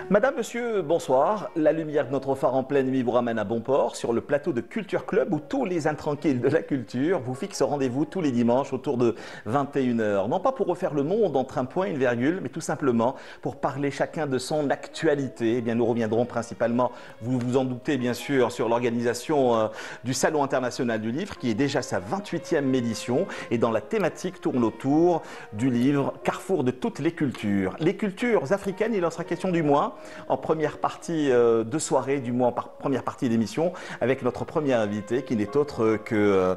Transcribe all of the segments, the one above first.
Madame, monsieur, bonsoir. La lumière de notre phare en pleine nuit vous ramène à bon port sur le plateau de Culture Club où tous les intranquilles de la culture vous fixent rendez-vous tous les dimanches autour de 21h. Non pas pour refaire le monde entre un point et une virgule, mais tout simplement pour parler chacun de son actualité. Eh bien, nous reviendrons principalement, vous vous en doutez bien sûr, sur l'organisation du Salon international du livre qui est déjà sa 28e édition et dans la thématique tourne autour du livre Carrefour de toutes les cultures. Les cultures africaines, il en sera question du mois. En première partie de soirée, du moins en première partie d'émission, avec notre premier invité qui n'est autre que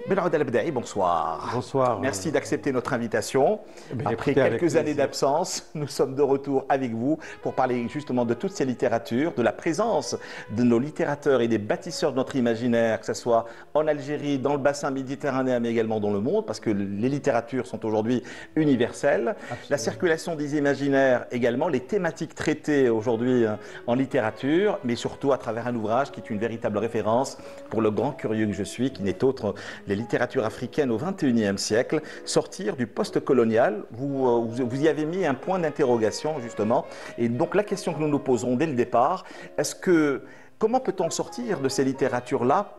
Benouda Lebdaï. Bonsoir. Bonsoir. Merci d'accepter notre invitation. Après quelques années d'absence, nous sommes de retour avec vous pour parler justement de toutes ces littératures, de la présence de nos littérateurs et des bâtisseurs de notre imaginaire, que ce soit en Algérie, dans le bassin méditerranéen, mais également dans le monde, parce que les littératures sont aujourd'hui universelles. Absolument. La circulation des imaginaires également, les thématiques traitées aujourd'hui en littérature, mais surtout à travers un ouvrage qui est une véritable référence pour le grand curieux que je suis, qui n'est autre les littératures africaines au XXIe siècle, sortir du post-colonial. Vous y avez mis un point d'interrogation justement. Et donc la question que nous nous posons dès le départ, comment peut-on sortir de ces littératures-là?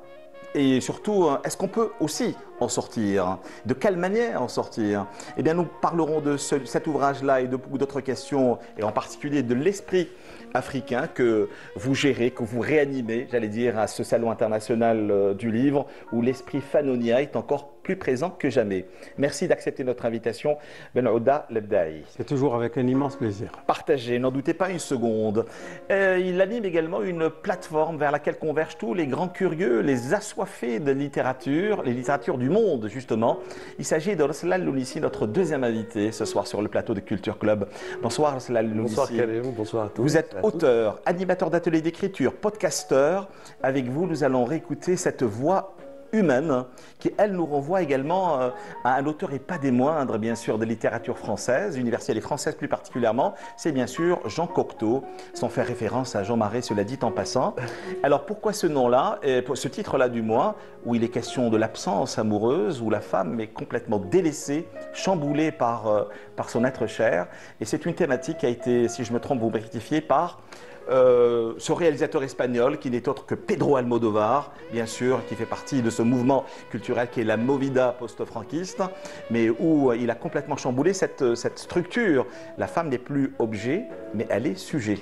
Et surtout, est-ce qu'on peut aussi en sortir? De quelle manière en sortir? Eh bien, nous parlerons de cet ouvrage-là et de beaucoup d'autres questions, et en particulier de l'esprit africain que vous gérez, que vous réanimez, j'allais dire, à ce salon international du livre, où l'esprit Fanonia est encore plus présent que jamais. Merci d'accepter notre invitation, Benouda Lebdaï. C'est toujours avec un immense plaisir. Partagez, n'en doutez pas une seconde. Il anime également une plateforme vers laquelle convergent tous les grands curieux, les assoiffés de littérature, les littératures du monde, justement. Il s'agit de Rasselal Lounissi, notre deuxième invité ce soir sur le plateau de Culture Club. Bonsoir, Rasselal Lounissi. Bonsoir, Karim. Bonsoir à tous. Vous êtes auteur, animateur d'ateliers d'écriture, podcasteur. Avec vous, nous allons réécouter cette voix humaine qui, elle, nous renvoie également à un auteur et pas des moindres, bien sûr, de littérature française, universelle et française plus particulièrement, c'est bien sûr Jean Cocteau, sans faire référence à Jean Marais, cela dit en passant. Alors pourquoi ce nom-là, ce titre-là du mois, où il est question de l'absence amoureuse, où la femme est complètement délaissée, chamboulée par son être cher, et c'est une thématique qui a été, si je me trompe, vous me rectifiez, par ce réalisateur espagnol qui n'est autre que Pedro Almodóvar, bien sûr, qui fait partie de ce mouvement culturel qui est la Movida post-franquiste, mais où il a complètement chamboulé cette structure. La femme n'est plus objet, mais elle est sujet.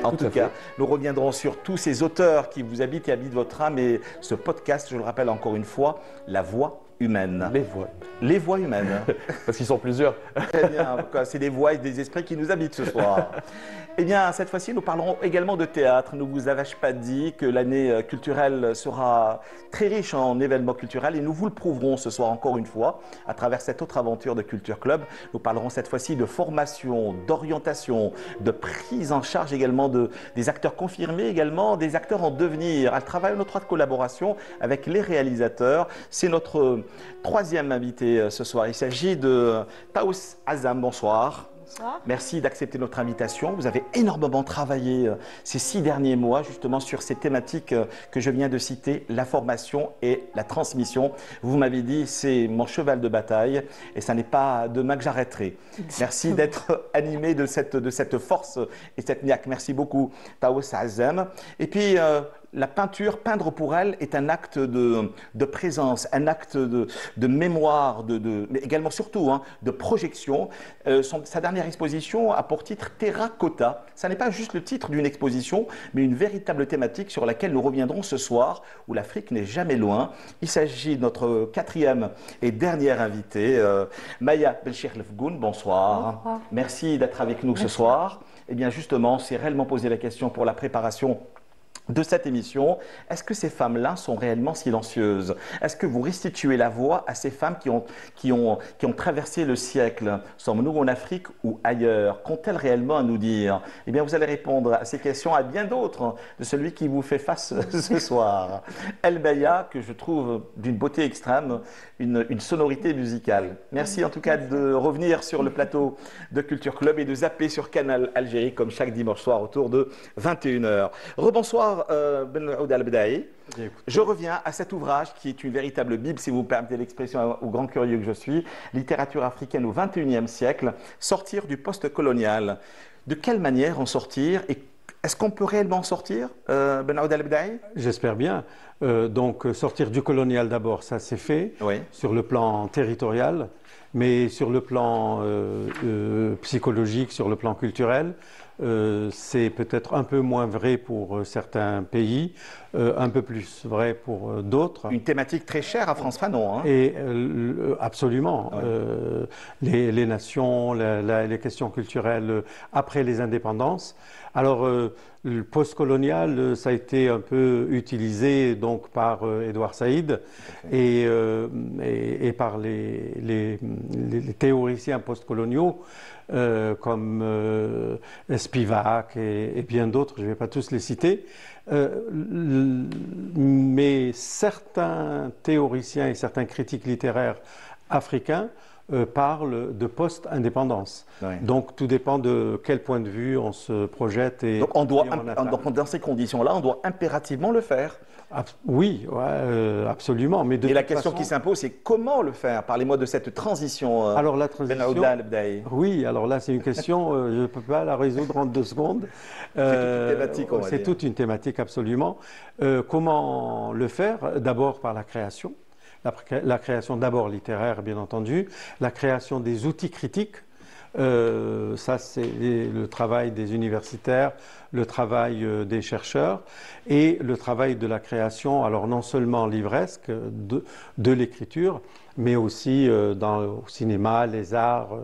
En tout cas, nous reviendrons sur tous ces auteurs qui vous habitent et habitent votre âme, et ce podcast, je le rappelle encore une fois, La Voix humaine. Les voix. Les voix humaines. Parce qu'ils sont plusieurs. Très bien, c'est des voix et des esprits qui nous habitent ce soir. Eh bien, cette fois-ci, nous parlerons également de théâtre. Ne vous avais-je pas dit que l'année culturelle sera très riche en événements culturels, et nous vous le prouverons ce soir encore une fois à travers cette autre aventure de Culture Club. Nous parlerons cette fois-ci de formation, d'orientation, de prise en charge également des acteurs confirmés, également des acteurs en devenir. Elle travaille en étroite collaboration avec les réalisateurs. C'est notre troisième invité ce soir. Il s'agit de Taous Azam. Bonsoir. Bonsoir. Merci d'accepter notre invitation. Vous avez énormément travaillé ces 6 derniers mois justement sur ces thématiques que je viens de citer, la formation et la transmission. Vous m'avez dit, c'est mon cheval de bataille et ça n'est pas demain que j'arrêterai. Merci d'être animé de cette force et cette niaque. Merci beaucoup, Taous Azam. Et puis, la peinture, peindre pour elle est un acte de présence, un acte de mémoire, mais également surtout de projection. Sa dernière exposition a pour titre Terracotta. Ça n'est pas juste le titre d'une exposition, mais une véritable thématique sur laquelle nous reviendrons ce soir, où l'Afrique n'est jamais loin. Il s'agit de notre 4e et dernière invitée, Maya Belchir Lefgoun. Bonsoir. Bonsoir. Merci d'être avec nous ce soir. Eh bien justement, c'est réellement posé la question pour la préparation de cette émission. Est-ce que ces femmes-là sont réellement silencieuses? Est-ce que vous restituez la voix à ces femmes qui ont traversé le siècle? Sommes-nous en Afrique ou ailleurs? Qu'ont-elles réellement à nous dire? Eh bien, vous allez répondre à ces questions, à bien d'autres de celui qui vous fait face ce soir. El Beya, que je trouve d'une beauté extrême, une sonorité musicale. Merci en tout cas de revenir sur le plateau de Culture Club et de zapper sur Canal Algérie comme chaque dimanche soir autour de 21h. Rebonsoir Ben Aoud Al-Bedaï. Je reviens à cet ouvrage qui est une véritable bible, si vous permettez l'expression au grand curieux que je suis, littérature africaine au XXIe siècle, sortir du post-colonial. De quelle manière en sortir et est-ce qu'on peut réellement en sortir, Ben Aoud Al-Bedaï? J'espère bien. Donc sortir du colonial d'abord, ça c'est fait, oui, sur le plan territorial, mais sur le plan psychologique, sur le plan culturel, c'est peut-être un peu moins vrai pour certains pays, un peu plus vrai pour d'autres. Une thématique très chère à Frantz Fanon. Hein. Et absolument. Ouais. Les nations, les questions culturelles après les indépendances. Alors, le post-colonial, ça a été un peu utilisé donc par Edouard Saïd et par les théoriciens post-coloniaux comme Spivak et bien d'autres, je ne vais pas tous les citer. Mais certains théoriciens et certains critiques littéraires africains parlent de post-indépendance. Oui. Donc tout dépend de quel point de vue on se projette. Et donc dans ces conditions-là, on doit impérativement le faire. Oui, ouais, absolument. Mais et la question qui s'impose, c'est comment le faire? Parlez-moi de cette transition. Alors la transition. Oui, alors là c'est une question, je ne peux pas la résoudre en 2 secondes. C'est toute une thématique, absolument. Comment le faire? D'abord par la création. La création d'abord littéraire, bien entendu. La création des outils critiques. Ça, c'est le travail des universitaires, le travail des chercheurs et le travail de la création, alors non seulement livresque, de l'écriture, mais aussi au cinéma, les arts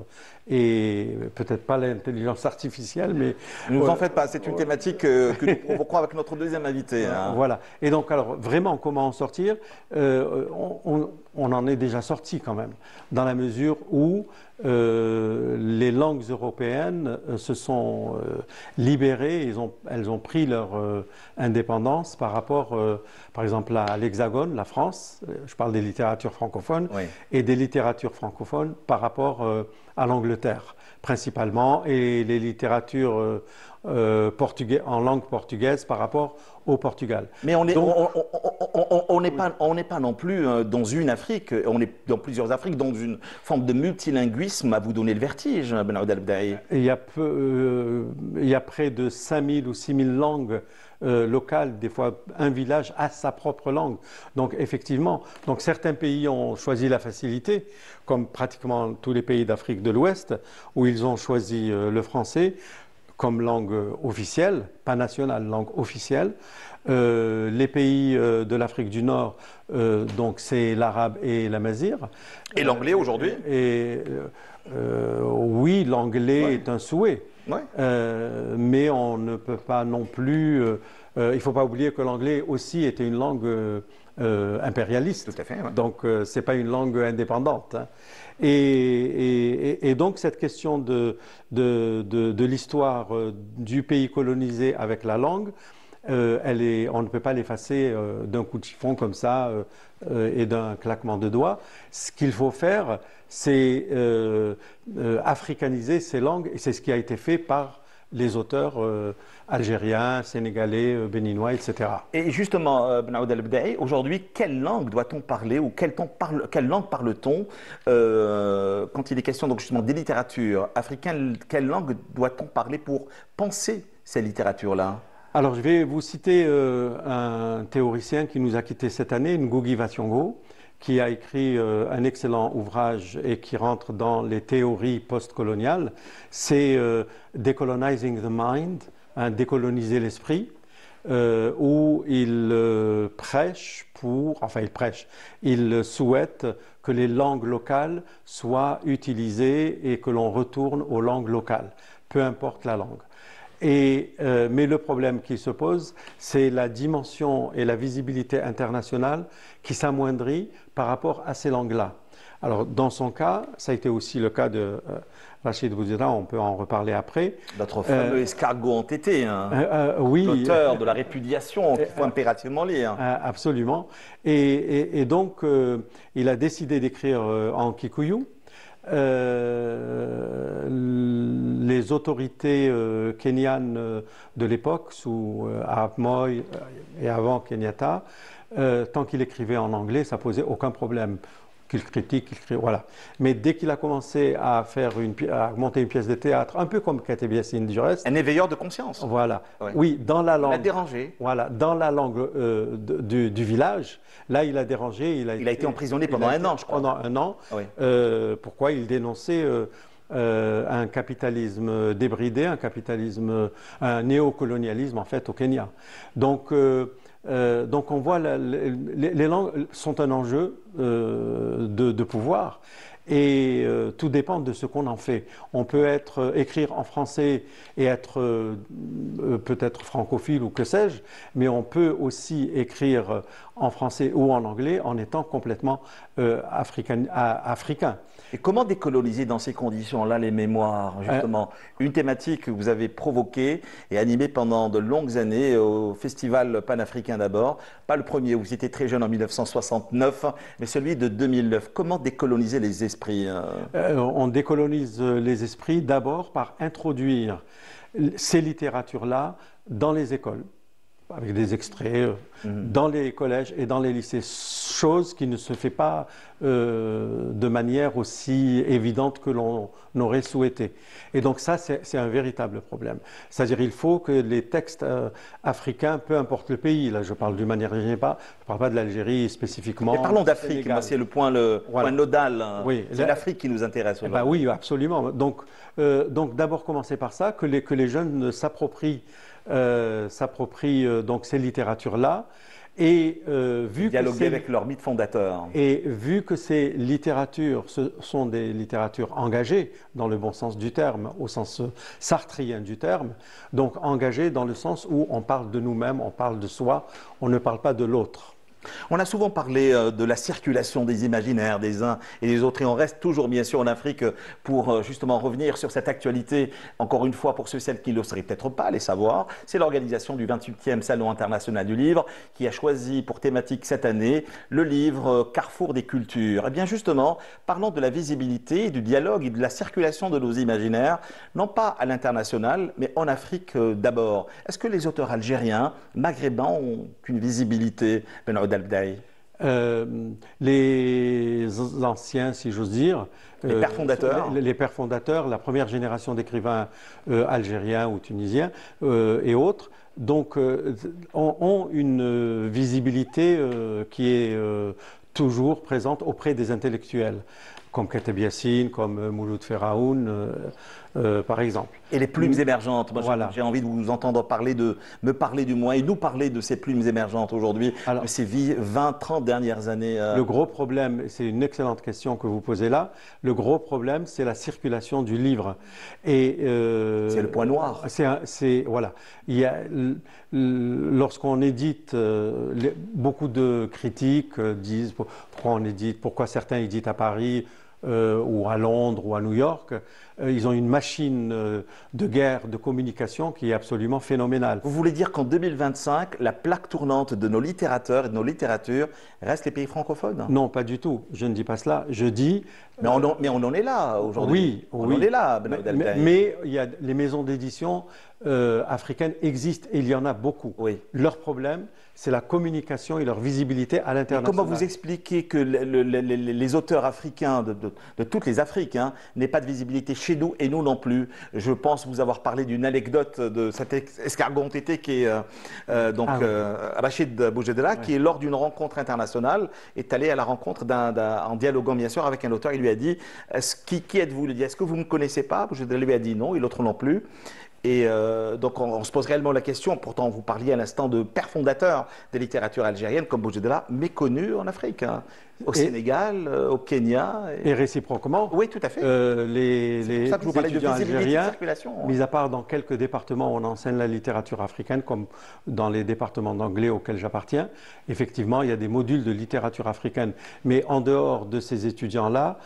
et peut-être pas l'intelligence artificielle, mais... Ne vous en faites pas, c'est une thématique que nous provoquons avec notre deuxième invité. Hein. Voilà. Et donc, alors, vraiment, comment en sortir? On en est déjà sorti quand même, dans la mesure où les langues européennes se sont libérées, elles ont pris leur indépendance par rapport, par exemple, à l'Hexagone, la France, je parle des littératures francophones, oui, et des littératures francophones par rapport à l'Angleterre, principalement, et les littératures en langue portugaise par rapport au Portugal. Mais on n'est pas non plus dans une Afrique, on est dans plusieurs Afriques, dans une forme de multilinguisme à vous donner le vertige, Ben Aoud Al-Bedaï. Il y a près de 5000 ou 6000 langues locales, des fois un village a sa propre langue. Donc effectivement, donc certains pays ont choisi la facilité, comme pratiquement tous les pays d'Afrique de l'Ouest, où ils ont choisi le français comme langue officielle, pas nationale, langue officielle. Les pays de l'Afrique du Nord, donc c'est l'arabe et l'amazigh. Et l'anglais aujourd'hui? Oui, l'anglais est un souhait. Ouais. Mais on ne peut pas non plus... il ne faut pas oublier que l'anglais aussi était une langue impérialiste. Tout à fait. Ouais. Donc, ce n'est pas une langue indépendante. Hein. Et donc, cette question de l'histoire du pays colonisé avec la langue, on ne peut pas l'effacer d'un coup de chiffon comme ça et d'un claquement de doigts. Ce qu'il faut faire, c'est africaniser ces langues, et c'est ce qui a été fait par les auteurs algériens, sénégalais, béninois, etc. Et justement, Ben Aoud Al-Bedaï, aujourd'hui, quelle langue doit-on parler ou quelle langue parle-t-on quand il est question donc justement des littératures africaines? Quelle langue doit-on parler pour penser ces littératures-là? Alors, je vais vous citer un théoricien qui nous a quittés cette année, Ngugi wa Thiong'o, qui a écrit un excellent ouvrage et qui rentre dans les théories postcoloniales. C'est Decolonizing the Mind, hein, décoloniser l'esprit, où il il souhaite que les langues locales soient utilisées et que l'on retourne aux langues locales, peu importe la langue. Mais le problème qui se pose, c'est la dimension et la visibilité internationale qui s'amoindrit par rapport à ces langues-là. Alors, dans son cas, ça a été aussi le cas de Rachid Boujedra, on peut en reparler après. Notre fameux escargot entêté, hein, oui. l'auteur de la répudiation qu'il faut impérativement lire. Absolument. Et donc, il a décidé d'écrire en kikuyu. Les autorités kenyanes de l'époque, sous Arap Moi et avant Kenyatta, tant qu'il écrivait en anglais, ça posait aucun problème. Qu'il critique, voilà. Mais dès qu'il a commencé à monter une pièce de théâtre, un peu comme Kateb Yassine du reste. Un éveilleur de conscience. Voilà. Oui, dans la langue. Il a dérangé. Voilà, dans la langue du village. Là, il a dérangé. Il a été emprisonné pendant un an, je crois. Pendant un an. Oui. Pourquoi il dénonçait un capitalisme débridé, un néocolonialisme en fait au Kenya. Donc on voit les langues sont un enjeu de pouvoir et tout dépend de ce qu'on en fait. On peut écrire en français et être peut-être francophile ou que sais-je, mais on peut aussi écrire en français ou en anglais en étant complètement africain. Et comment décoloniser dans ces conditions-là les mémoires, justement? Une thématique que vous avez provoquée et animée pendant de longues années au Festival panafricain d'abord. Pas le premier, où vous étiez très jeune en 1969, mais celui de 2009. Comment décoloniser les esprits? On décolonise les esprits d'abord par introduire ces littératures-là dans les écoles, avec des extraits dans les collèges et dans les lycées, chose qui ne se fait pas de manière aussi évidente que l'on aurait souhaité. Et donc ça, c'est un véritable problème. C'est-à-dire il faut que les textes africains, peu importe le pays, là je parle d'une manière générale, je ne parle pas de l'Algérie spécifiquement. Mais parlons d'Afrique, c'est le point nodal, oui, c'est l'Afrique qui nous intéresse. Oui, absolument. Donc d'abord commencer par ça, que les jeunes s'approprient donc ces littératures-là et dialoguer avec leur mythe fondateur. Et vu que ces littératures, ce sont des littératures engagées dans le bon sens du terme, au sens sartrien du terme, donc engagées dans le sens où on parle de nous-mêmes, on parle de soi, on ne parle pas de l'autre. On a souvent parlé de la circulation des imaginaires des uns et des autres et on reste toujours bien sûr en Afrique pour justement revenir sur cette actualité, encore une fois pour ceux et celles qui ne le seraient peut-être pas les savoir. C'est l'organisation du 28e Salon international du livre qui a choisi pour thématique cette année le livre Carrefour des cultures. Et bien justement, parlons de la visibilité, du dialogue et de la circulation de nos imaginaires, non pas à l'international mais en Afrique d'abord. Est-ce que les auteurs algériens, maghrébins ont une visibilité, les anciens, si j'ose dire, les pères fondateurs, les pères fondateurs, la première génération d'écrivains algériens ou tunisiens et autres, donc ont une visibilité qui est toujours présente auprès des intellectuels, comme Kateb Yassine, comme Mouloud Feraoun, par exemple. Et les plumes émergentes, moi voilà. J'ai envie de vous entendre me parler du moins et nous parler de ces plumes émergentes aujourd'hui, de ces 20-30 dernières années. Le gros problème, c'est une excellente question que vous posez là, le gros problème c'est la circulation du livre. C'est le point noir. Voilà. Lorsqu'on édite, beaucoup de critiques disent pourquoi certains éditent à Paris, ou à Londres ou à New York, ils ont une machine de guerre, de communication qui est absolument phénoménale. Vous voulez dire qu'en 2025, la plaque tournante de nos littérateurs et de nos littératures reste les pays francophones? Non, pas du tout. Je ne dis pas cela. Je dis... Mais on en est là aujourd'hui. Oui, on en est là. Mais il y a les maisons d'édition africaines existent et il y en a beaucoup. Oui. Leur problème, c'est la communication et leur visibilité à l'international. Comment vous expliquez que les auteurs africains de toutes les Afriques n'aient pas de visibilité chez nous et nous non plus? Je pense vous avoir parlé d'une anecdote de cet escargot entêté qui est Rachid Boujedra, qui est lors d'une rencontre internationale, est allé à la rencontre en dialoguant bien sûr avec un auteur. Il lui a dit qui êtes-vous? Il lui a dit est-ce que vous ne me connaissez pas? Boujedra lui a dit non et l'autre non plus. Et donc on se pose réellement la question, pourtant vous parliez à l'instant de père fondateur des littératures algériennes comme Boujedra, méconnu en Afrique. Au Sénégal, au Kenya. Et réciproquement. Oui, tout à fait. Les ça que je vous parlais étudiants de visibilité algériens, de circulation. mis à part dans quelques départements où on enseigne la littérature africaine, comme dans les départements d'anglais auxquels j'appartiens, effectivement, il y a des modules de littérature africaine. Mais en dehors de ces étudiants-là,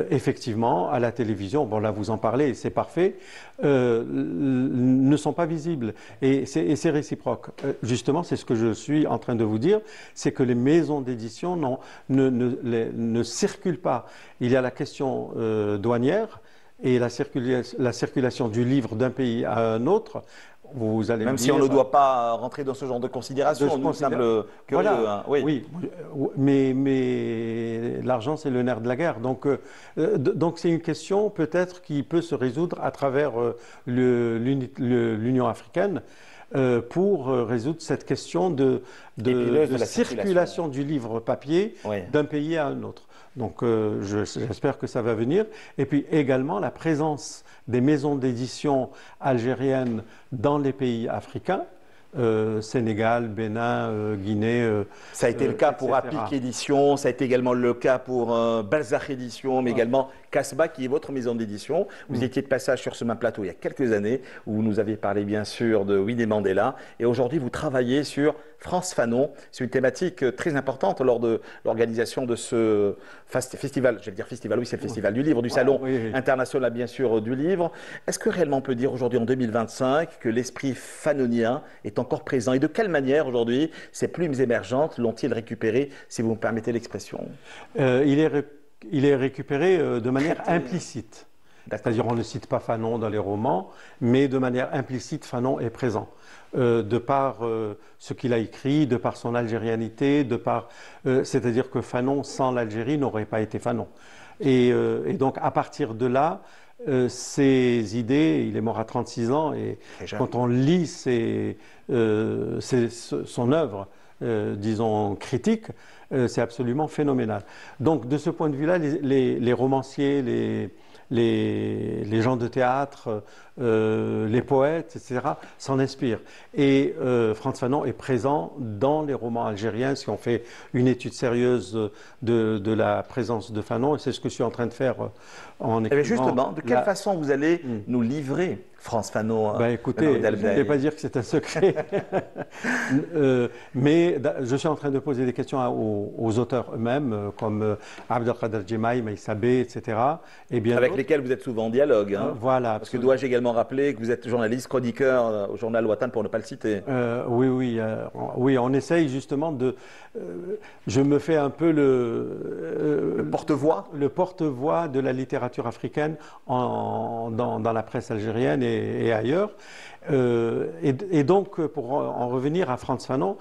effectivement, à la télévision, bon là vous en parlez, c'est parfait, ne sont pas visibles. Et c'est réciproque. Justement, c'est ce que je suis en train de vous dire, c'est que les maisons d'édition ne circulent pas. Il y a la question douanière et la circulation du livre d'un pays à un autre. Vous allez Même si on ne doit pas rentrer dans ce genre de considération, nous semble curieux. Voilà, hein. Oui. Mais l'argent, c'est le nerf de la guerre. Donc c'est une question peut-être qui peut se résoudre à travers l'Union africaine pour résoudre cette question de circulation du livre papier d'un pays à un autre. Donc j'espère que ça va venir. Et puis également la présence des maisons d'édition algériennes dans les pays africains, Sénégal, Bénin, Guinée. Ça a été le cas pour Apic Édition, ça a été également le cas pour Balzac Édition, mais également Casbah, qui est votre maison d'édition. Vous étiez de passage sur ce même plateau il y a quelques années, où vous nous avez parlé bien sûr de Winnie Mandela. Et aujourd'hui, vous travaillez sur Frantz Fanon. C'est une thématique très importante lors de l'organisation de ce festival. Je vais dire festival, oui, c'est le festival du livre, du salon international bien sûr du livre. Est-ce que réellement on peut dire aujourd'hui en 2025 que l'esprit fanonien est encore présent? Et de quelle manière aujourd'hui ces plumes émergentes l'ont-ils récupéré, si vous me permettez l'expression? Il est récupéré de manière implicite. C'est-à-dire on ne cite pas Fanon dans les romans, mais de manière implicite, Fanon est présent. De par ce qu'il a écrit, de par son algérianité, c'est-à-dire que Fanon sans l'Algérie n'aurait pas été Fanon. Et donc à partir de là, ses idées, il est mort à 36 ans, et quand on lit son œuvre, disons critique, c'est absolument phénoménal. Donc de ce point de vue-là, les romanciers, les gens de théâtre, les poètes, etc., s'en inspirent. Et Frantz Fanon est présent dans les romans algériens. Si on fait une étude sérieuse de la présence de Fanon, et c'est ce que je suis en train de faire en écrivant. Justement, de quelle façon vous allez nous livrer Frantz Fanon? Écoutez, je ne vais pas dire que c'est un secret, mais je suis en train de poser des questions aux auteurs eux-mêmes, comme Abdelkader Djemai, Maïssa Bey, etc. Et bien avec lesquels vous êtes souvent en dialogue. Hein, voilà. Parce que dois-je également rappeler que vous êtes journaliste, chroniqueur au journal Ouatan, pour ne pas le citer. Oui, on essaye justement de... je me fais un peu le porte-voix. Le porte-voix de la littérature africaine dans la presse algérienne et ailleurs. Et donc, pour en revenir à Frantz Fanon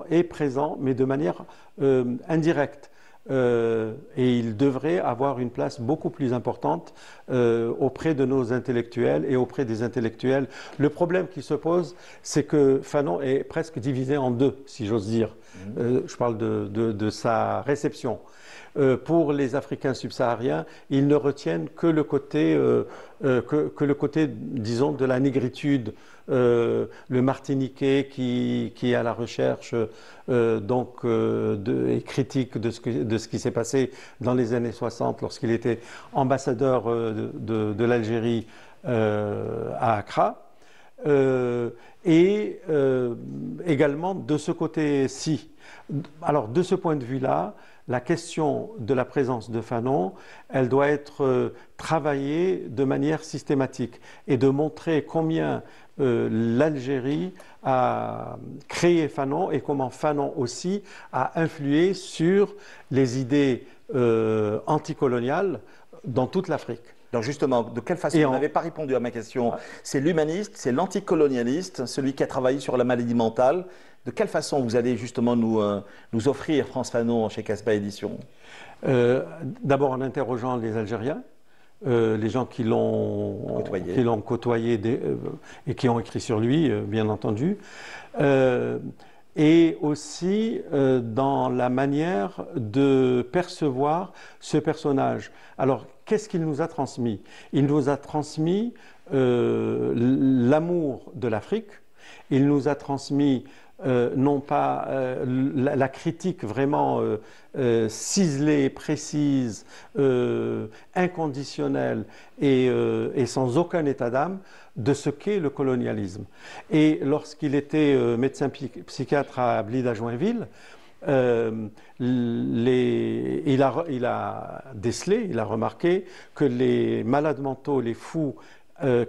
est présent, mais de manière indirecte. Et il devrait avoir une place beaucoup plus importante auprès de nos intellectuels et auprès des intellectuels. Le problème qui se pose, c'est que Fanon est presque divisé en deux, si j'ose dire. Je parle de sa réception. Pour les Africains subsahariens, ils ne retiennent que le côté, disons, de la négritude, le Martiniquais qui est à la recherche et critique de ce qui s'est passé dans les années 60 lorsqu'il était ambassadeur de l'Algérie à Accra. Et également de ce côté-ci. Alors de ce point de vue-là, la question de la présence de Fanon, elle doit être travaillée de manière systématique et de montrer combien l'Algérie a créé Fanon et comment Fanon aussi a influé sur les idées anticoloniales dans toute l'Afrique. Donc justement, de quelle façon, vous n'avez pas répondu à ma question, c'est l'humaniste, c'est l'anticolonialiste, celui qui a travaillé sur la maladie mentale. De quelle façon vous allez justement nous offrir Frantz Fanon chez Casbah Édition? D'abord en interrogeant les Algériens, les gens qui l'ont côtoyé et qui ont écrit sur lui, bien entendu. Et aussi dans la manière de percevoir ce personnage. Alors, qu'est-ce qu'il nous a transmis? Il nous a transmis l'amour de l'Afrique Il nous a transmis non pas la critique vraiment ciselée, précise, inconditionnelle et sans aucun état d'âme de ce qu'est le colonialisme. Et lorsqu'il était médecin psychiatre à Blida-Joinville, il a décelé, il a remarqué que les malades mentaux, les fous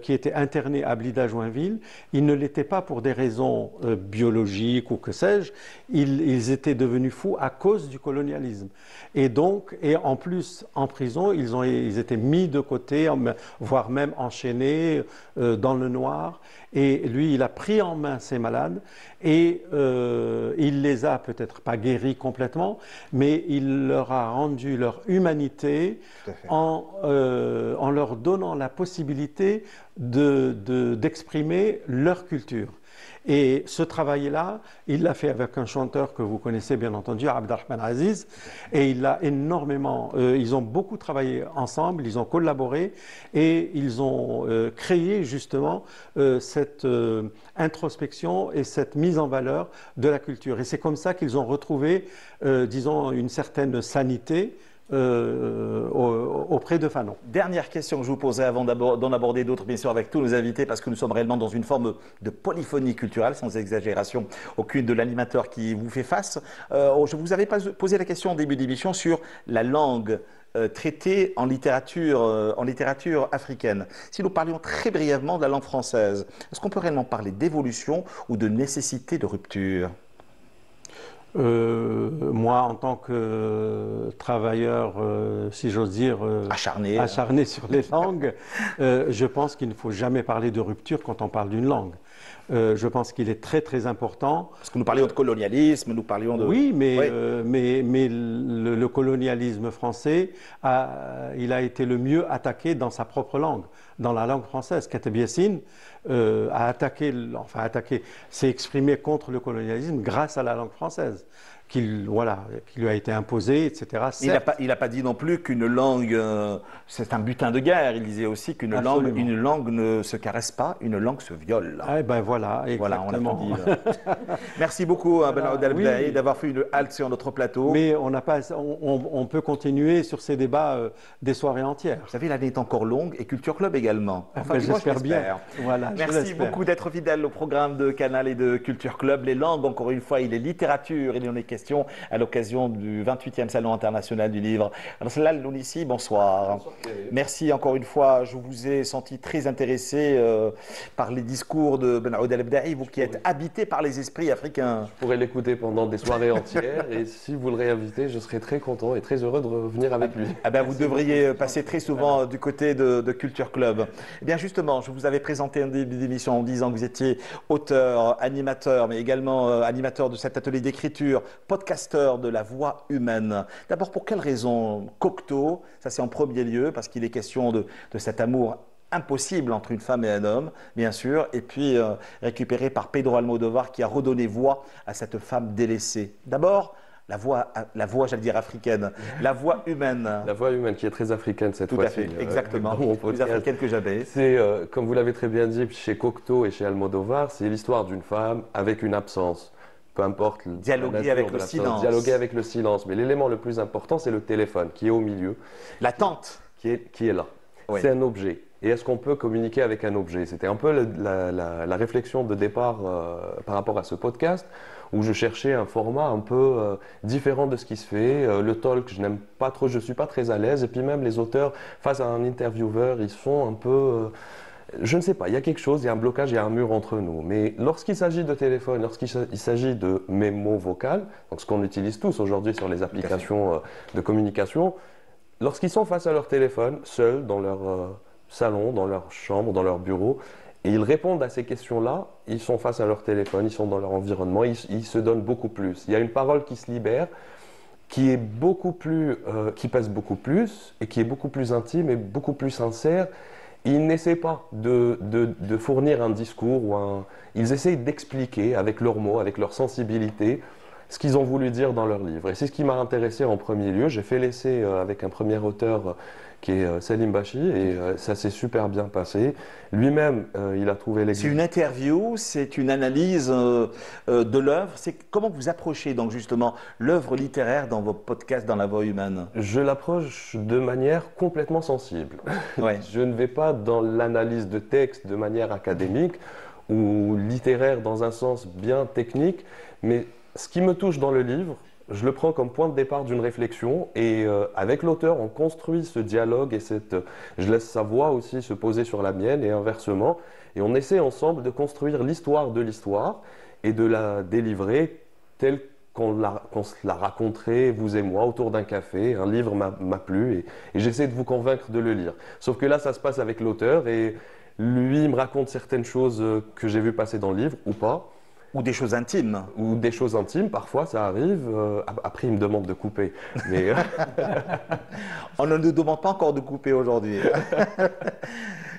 qui étaient internés à Blida-Joinville, ils ne l'étaient pas pour des raisons biologiques ou que sais-je, ils étaient devenus fous à cause du colonialisme. Et donc, et en plus, en prison, ils étaient mis de côté, voire même enchaînés dans le noir. Et lui, il a pris en main ces malades et il les a peut-être pas guéris complètement, mais il leur a rendu leur humanité en leur donnant la possibilité d'exprimer leur culture. Et ce travail-là, il l'a fait avec un chanteur que vous connaissez bien entendu, Abdelrahman Aziz, et il a énormément, ils ont beaucoup travaillé ensemble, ils ont collaboré et ils ont créé justement cette introspection et cette mise en valeur de la culture. Et c'est comme ça qu'ils ont retrouvé, disons, une certaine sanité auprès de Fanon. Dernière question que je vous posais avant d'en aborder d'autres, bien sûr, avec tous nos invités, parce que nous sommes réellement dans une forme de polyphonie culturelle, sans exagération aucune de l'animateur qui vous fait face. Je vous avais posé la question au début d'émission sur la langue traitée en littérature africaine. Si nous parlions très brièvement de la langue française, est-ce qu'on peut réellement parler d'évolution ou de nécessité de rupture ? Moi, en tant que travailleur, si j'ose dire, acharné sur les langues, je pense qu'il ne faut jamais parler de rupture quand on parle d'une langue. Je pense qu'il est très très important. Parce que nous parlions de colonialisme, nous parlions de... Oui, mais le colonialisme français, il a été le mieux attaqué dans sa propre langue, dans la langue française. Kateb Yassine a attaqué, s'est exprimé contre le colonialisme grâce à la langue française. Qui lui a été imposé, etc. Il n'a pas dit non plus qu'une langue, c'est un butin de guerre. Il disait aussi qu'une langue ne se caresse pas, une langue se viole. Eh ben voilà, exactement. Voilà, on l'a tout dit. Merci beaucoup, Ben Aoud El-Bdaï, d'avoir fait une halte sur notre plateau. Mais on peut continuer sur ces débats des soirées entières. Vous savez, l'année est encore longue et Culture Club également. Enfin, j'espère bien. Voilà, merci beaucoup d'être fidèle au programme de Canal et de Culture Club. Les langues, encore une fois, il est littérature, il y en est question à l'occasion du 28e Salon international du livre. Alors, Salal Lounissi, bonsoir. Merci encore une fois. Je vous ai senti très intéressé par les discours de Ben Aoud El-Bdaï, vous qui êtes habité par les esprits africains. Je pourrais l'écouter pendant des soirées entières et si vous le réinvitez, je serais très content et très heureux de revenir avec lui. Ah ben, vous devriez passer très souvent du côté de Culture Club. Eh bien justement, je vous avais présenté un début d'émission en disant que vous étiez auteur, animateur, mais également animateur de cet atelier d'écriture, podcasteur de la voix humaine. D'abord, pour quelle raison Cocteau? Ça, c'est en premier lieu, parce qu'il est question de cet amour impossible entre une femme et un homme, bien sûr, et puis récupéré par Pedro Almodovar qui a redonné voix à cette femme délaissée. D'abord, la voix, j'allais dire africaine, la voix humaine. La voix humaine qui est très africaine cette fois-ci. Tout à fait, exactement, plus africaine que jamais. C'est, comme vous l'avez très bien dit, chez Cocteau et chez Almodovar, c'est l'histoire d'une femme avec une absence. Peu importe. Dialoguer avec le silence. Dialoguer avec le silence. Mais l'élément le plus important, c'est le téléphone qui est au milieu. L'attente. Qui est là. Oui. C'est un objet. Et est-ce qu'on peut communiquer avec un objet? C'était un peu la réflexion de départ par rapport à ce podcast, où je cherchais un format un peu différent de ce qui se fait. Le talk, je n'aime pas trop, je ne suis pas très à l'aise. Et puis même les auteurs, face à un intervieweur, ils sont un peu... je ne sais pas, il y a quelque chose, il y a un blocage, il y a un mur entre nous. Mais lorsqu'il s'agit de téléphone, lorsqu'il s'agit de mémo vocal, donc ce qu'on utilise tous aujourd'hui sur les applications de communication, lorsqu'ils sont face à leur téléphone, seuls dans leur salon, dans leur chambre, dans leur bureau, et ils répondent à ces questions-là, ils sont face à leur téléphone, ils sont dans leur environnement, ils se donnent beaucoup plus. Il y a une parole qui se libère, qui est beaucoup plus, qui pèse beaucoup plus, et qui est beaucoup plus intime et beaucoup plus sincère. Ils n'essaient pas de fournir un discours, ils essayent d'expliquer avec leurs mots, avec leur sensibilité, ce qu'ils ont voulu dire dans leur livre. Et c'est ce qui m'a intéressé en premier lieu. J'ai fait l'essai avec un premier auteur qui est Selim Bachi, et ça s'est super bien passé. Lui-même, il a trouvé les... C'est une interview, c'est une analyse de l'œuvre. Comment vous approchez donc justement l'œuvre littéraire dans vos podcasts dans La Voix humaine? Je l'approche de manière complètement sensible. Ouais. Je ne vais pas dans l'analyse de texte de manière académique ou littéraire dans un sens bien technique, mais ce qui me touche dans le livre, je le prends comme point de départ d'une réflexion et avec l'auteur, on construit ce dialogue et je laisse sa voix aussi se poser sur la mienne et inversement. Et on essaie ensemble de construire l'histoire de l'histoire et de la délivrer telle qu'on se la raconterait, vous et moi, autour d'un café. Un livre m'a plu et j'essaie de vous convaincre de le lire. Sauf que là, ça se passe avec l'auteur et lui, il me raconte certaines choses que j'ai vues passer dans le livre ou pas. Ou des choses intimes. Ou des choses intimes, parfois ça arrive. Après, il me demande de couper. Mais on ne nous demande pas encore de couper aujourd'hui.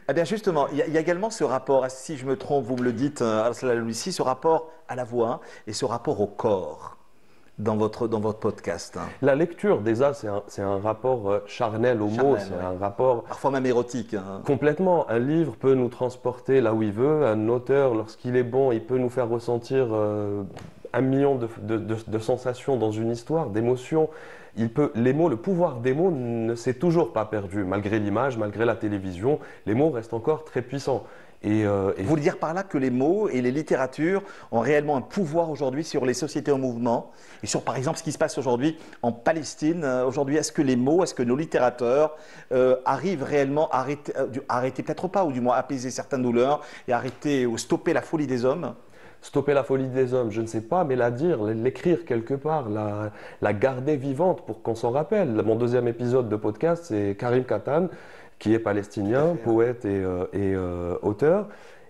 Eh bien justement, il y a également ce rapport, si je me trompe, vous me le dites, ici, ce rapport à la voix et ce rapport au corps dans votre podcast. La lecture, déjà, c'est un rapport charnel aux mots, c'est un rapport... Parfois même érotique. Complètement. Un livre peut nous transporter là où il veut. Un auteur, lorsqu'il est bon, il peut nous faire ressentir 1 million de sensations dans une histoire, d'émotions. Les mots, le pouvoir des mots ne s'est toujours pas perdu. Malgré l'image, malgré la télévision, les mots restent encore très puissants. Vous voulez dire par là que les mots et les littératures ont réellement un pouvoir aujourd'hui sur les sociétés en mouvement et sur par exemple ce qui se passe aujourd'hui en Palestine. Aujourd'hui, est-ce que les mots, est-ce que nos littérateurs arrivent réellement à arrêter peut-être pas, ou du moins apaiser certaines douleurs et arrêter ou stopper la folie des hommes? Stopper la folie des hommes, je ne sais pas, mais la dire, l'écrire quelque part, la garder vivante pour qu'on s'en rappelle. Mon 2e épisode de podcast, c'est Karim Katan, qui est palestinien, poète et auteur.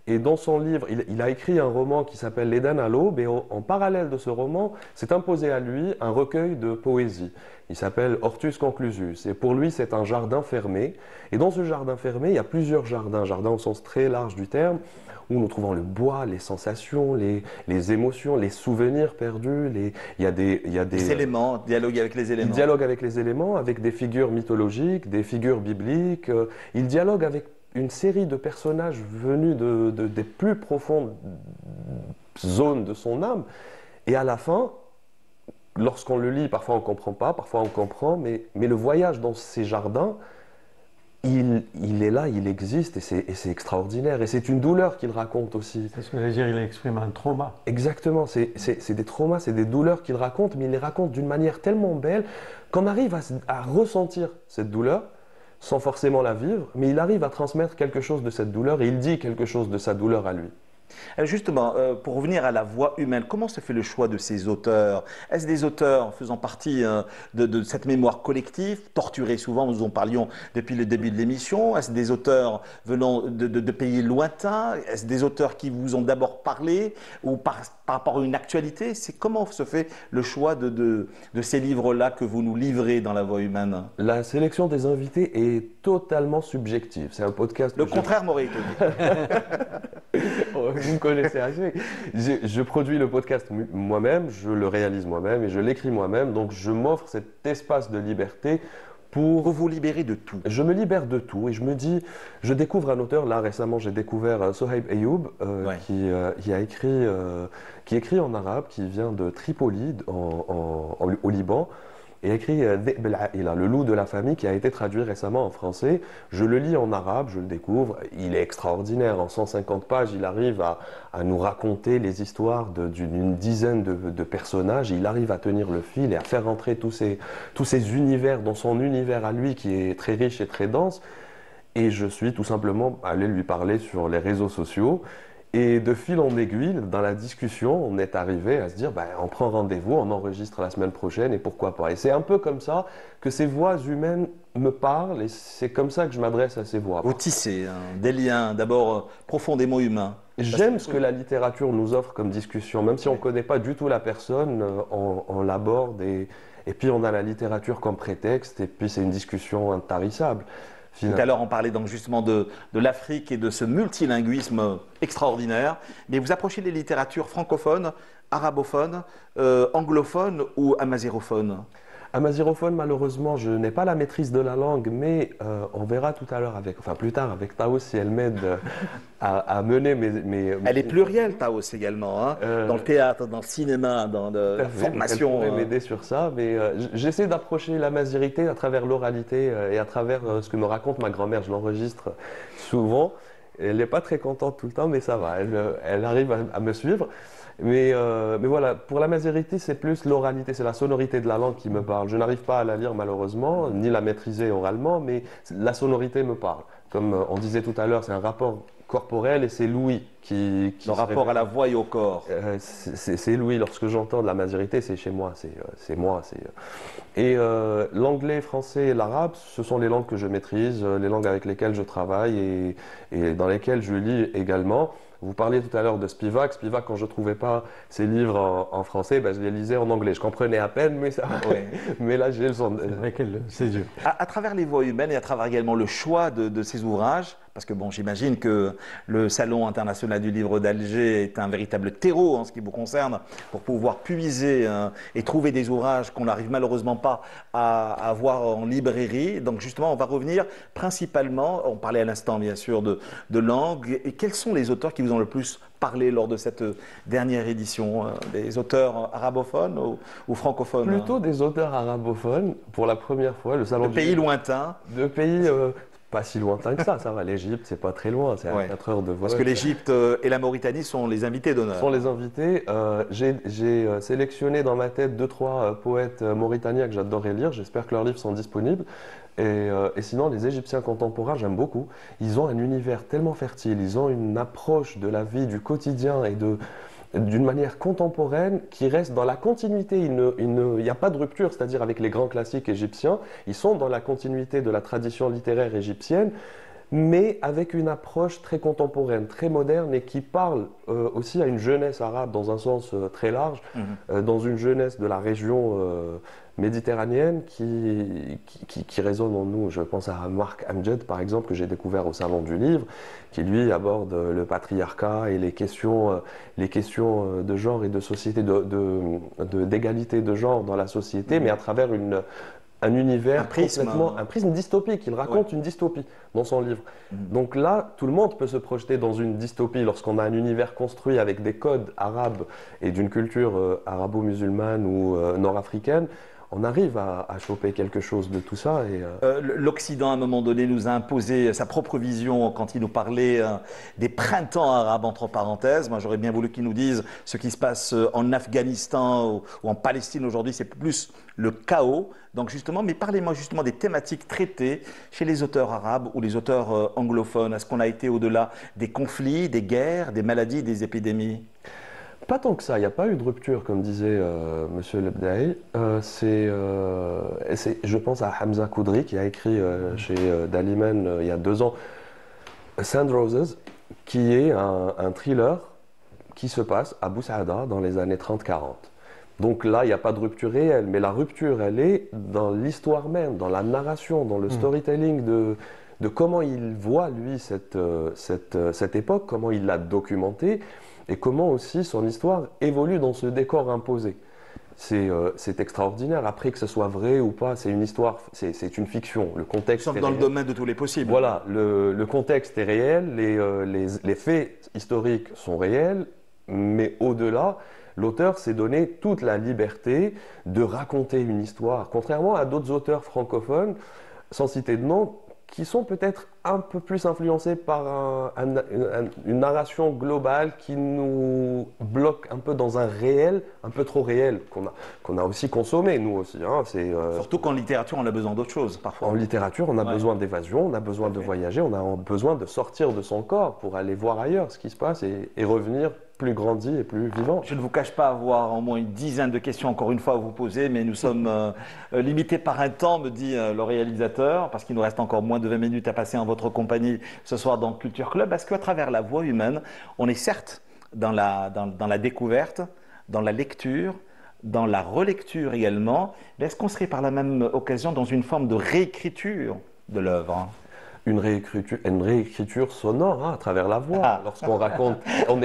Et dans son livre, il a écrit un roman qui s'appelle L'Éden à l'aube, et en parallèle de ce roman, s'est imposé à lui un recueil de poésie. Il s'appelle Hortus Conclusus. Et pour lui, c'est un jardin fermé. Et dans ce jardin fermé, il y a plusieurs jardins, jardins au sens très large du terme, où nous trouvons le bois, les sensations, les émotions, les souvenirs perdus. Il y a des éléments, dialogue avec les éléments. Il dialogue avec les éléments, avec des figures mythologiques, des figures bibliques. Il dialogue avec une série de personnages venus des plus profondes zones de son âme. Et à la fin, lorsqu'on le lit, parfois on ne comprend pas, parfois on comprend, mais le voyage dans ces jardins, il est là, il existe et c'est extraordinaire. Et c'est une douleur qu'il raconte aussi. C'est ce que je veux dire, il exprime un trauma. Exactement, c'est des traumas, c'est des douleurs qu'il raconte, mais il les raconte d'une manière tellement belle qu'on arrive à ressentir cette douleur sans forcément la vivre, mais il arrive à transmettre quelque chose de cette douleur et il dit quelque chose de sa douleur à lui. Alors justement, pour revenir à la voix humaine, comment se fait le choix de ces auteurs? Est-ce des auteurs faisant partie de cette mémoire collective, torturés souvent, nous en parlions depuis le début de l'émission? Est-ce des auteurs venant de pays lointains? Est-ce des auteurs qui vous ont d'abord parlé ou par rapport à une actualité? Comment se fait le choix de ces livres-là que vous nous livrez dans La Voix humaine? La sélection des invités est totalement subjective. C'est un podcast... Le contraire m'aurait été dit. Vous me connaissez assez. Je produis le podcast moi-même, je le réalise moi-même et je l'écris moi-même. Donc je m'offre cet espace de liberté pour vous libérer de tout. Je me libère de tout et je me dis, je découvre un auteur. Là récemment, j'ai découvert Sohaib Ayoub qui écrit en arabe, qui vient de Tripoli au Liban. Et écrit Dhi'b al-A'ila, le loup de la famille, qui a été traduit récemment en français. Je le lis en arabe, je le découvre. Il est extraordinaire. En 150 pages, il arrive à nous raconter les histoires d'une dizaine de personnages. Il arrive à tenir le fil et à faire rentrer tous ces univers dans son univers à lui, qui est très riche et très dense. Et je suis tout simplement allé lui parler sur les réseaux sociaux. Et de fil en aiguille, dans la discussion, on est arrivé à se dire, on prend rendez-vous, on enregistre la semaine prochaine et pourquoi pas. Et c'est un peu comme ça que ces voix humaines me parlent et c'est comme ça que je m'adresse à ces voix. Vous tissez des liens d'abord profondément humains. J'aime ce que la littérature nous offre comme discussion, même si on ne connaît pas du tout la personne, on l'aborde et puis on a la littérature comme prétexte et puis c'est une discussion intarissable. Tout à l'heure, on parlait donc justement de l'Afrique et de ce multilinguisme extraordinaire. Mais vous approchez les littératures francophones, arabophones, anglophones ou amazigophones? Amazirophone, malheureusement, je n'ai pas la maîtrise de la langue, mais on verra tout à l'heure, plus tard avec Taos, si elle m'aide à mener mes... Elle est plurielle, Taos, également, hein, dans le théâtre, dans le cinéma, dans la formation. Elle pourrait m'aider sur ça, mais j'essaie d'approcher l'amazirité à travers l'oralité et à travers ce que me raconte ma grand-mère. Je l'enregistre souvent. Elle n'est pas très contente tout le temps, mais ça va, elle arrive à me suivre. Mais voilà, pour l'amazirité, c'est plus l'oralité, c'est la sonorité de la langue qui me parle. Je n'arrive pas à la lire malheureusement, ni la maîtriser oralement, mais la sonorité me parle. Comme on disait tout à l'heure, c'est un rapport corporel et c'est l'ouïe qui le rapport à la voix et au corps. C'est l'ouïe. Lorsque j'entends de l'amazirité, c'est chez moi, c'est moi. Et l'anglais, français et l'arabe, ce sont les langues que je maîtrise, les langues avec lesquelles je travaille et dans lesquelles je lis également. Vous parliez tout à l'heure de Spivak. Spivak, quand je ne trouvais pas ses livres en français, je les lisais en anglais. Je comprenais à peine, mais ça. Ouais. Mais là, j'ai le son. C'est dur. À travers les voix humaines et à travers également le choix de ces ouvrages, parce que bon, j'imagine que le Salon international du livre d'Alger est un véritable terreau en ce qui vous concerne pour pouvoir puiser et trouver des ouvrages qu'on n'arrive malheureusement pas à avoir en librairie. Donc justement, on va revenir principalement, on parlait à l'instant bien sûr de langue, et quels sont les auteurs qui vous ont le plus parlé lors de cette dernière édition? Des auteurs arabophones ou francophones? Plutôt des auteurs arabophones, pour la première fois. Le Salon de pays lointains? De pays... pas si lointain que ça va. L'Égypte, c'est pas très loin, c'est à 4 heures de vol. Parce que l'Égypte et la Mauritanie sont les invités d'honneur. Sont les invités. J'ai sélectionné dans ma tête 2-3 poètes mauritaniens que j'adorais lire. J'espère que leurs livres sont disponibles. Et sinon, les Égyptiens contemporains, j'aime beaucoup. Ils ont un univers tellement fertile, ils ont une approche de la vie, du quotidien et d'une manière contemporaine qui reste dans la continuité. Il n'y a pas de rupture, c'est-à-dire avec les grands classiques égyptiens. Ils sont dans la continuité de la tradition littéraire égyptienne, mais avec une approche très contemporaine, très moderne et qui parle aussi à une jeunesse arabe dans un sens très large, dans une jeunesse de la région méditerranéenne qui résonne en nous. Je pense à Marc Amjad, par exemple, que j'ai découvert au Salon du Livre, qui lui aborde le patriarcat et les questions de genre et de société, d'égalité de genre dans la société, mais à travers un univers un prisme dystopique. Il raconte une dystopie dans son livre. Donc là, tout le monde peut se projeter dans une dystopie lorsqu'on a un univers construit avec des codes arabes et d'une culture arabo-musulmane ou nord-africaine. On arrive à choper quelque chose de tout ça. L'Occident, à un moment donné, nous a imposé sa propre vision quand il nous parlait des printemps arabes, entre parenthèses. Moi, j'aurais bien voulu qu'il nous dise ce qui se passe en Afghanistan ou en Palestine aujourd'hui. C'est plus le chaos. Donc justement, mais parlez-moi justement des thématiques traitées chez les auteurs arabes ou les auteurs anglophones. Est-ce qu'on a été au-delà des conflits, des guerres, des maladies, des épidémies? Pas tant que ça, il n'y a pas eu de rupture, comme disait Monsieur Lebdaï. Je pense à Hamza Koudri, qui a écrit chez Daliman il y a 2 ans Sand Roses, qui est un thriller qui se passe à Bou Saada dans les années 30-40. Donc là, il n'y a pas de rupture réelle, mais la rupture, elle est dans l'histoire même, dans la narration, dans le storytelling de comment il voit, lui, cette époque, comment il l'a documentée, et comment aussi son histoire évolue dans ce décor imposé. C'est extraordinaire. Après, que ce soit vrai ou pas, c'est une histoire, c'est une fiction. Le contexte Nous sommes dans le domaine de tous les possibles. Voilà, le contexte est réel, les faits historiques sont réels, mais au-delà, l'auteur s'est donné toute la liberté de raconter une histoire, contrairement à d'autres auteurs francophones, sans citer de nom, qui sont peut-être un peu plus influencés par une narration globale qui nous bloque un peu dans un réel, un peu trop réel, qu'on a aussi consommé, nous aussi. Hein. Surtout qu'en littérature, on a besoin d'autre chose, parfois. En littérature, on a besoin d'évasion, on a besoin de voyager, on a besoin de sortir de son corps pour aller voir ailleurs ce qui se passe et revenir plus grandi et plus vivant. Je ne vous cache pas avoir au moins une dizaine de questions encore une fois à vous poser, mais nous sommes limités par un temps, me dit le réalisateur, parce qu'il nous reste encore moins de 20 minutes à passer en votre compagnie ce soir dans Culture Club. Est-ce qu'à travers la voix humaine, on est certes dans la découverte, dans la lecture, dans la relecture également, mais est-ce qu'on serait par la même occasion dans une forme de réécriture de l'œuvre? une réécriture sonore à travers la voix. Lorsqu'on raconte, on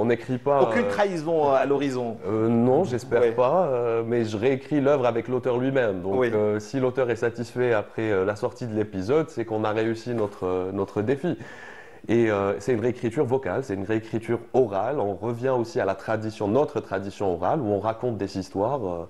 n'écrit pas. Aucune trahison à l'horizon. Non, j'espère pas, mais je réécris l'œuvre avec l'auteur lui-même. Donc si l'auteur est satisfait après la sortie de l'épisode, c'est qu'on a réussi notre défi. Et c'est une réécriture vocale, c'est une réécriture orale. On revient aussi à notre tradition orale, où on raconte des histoires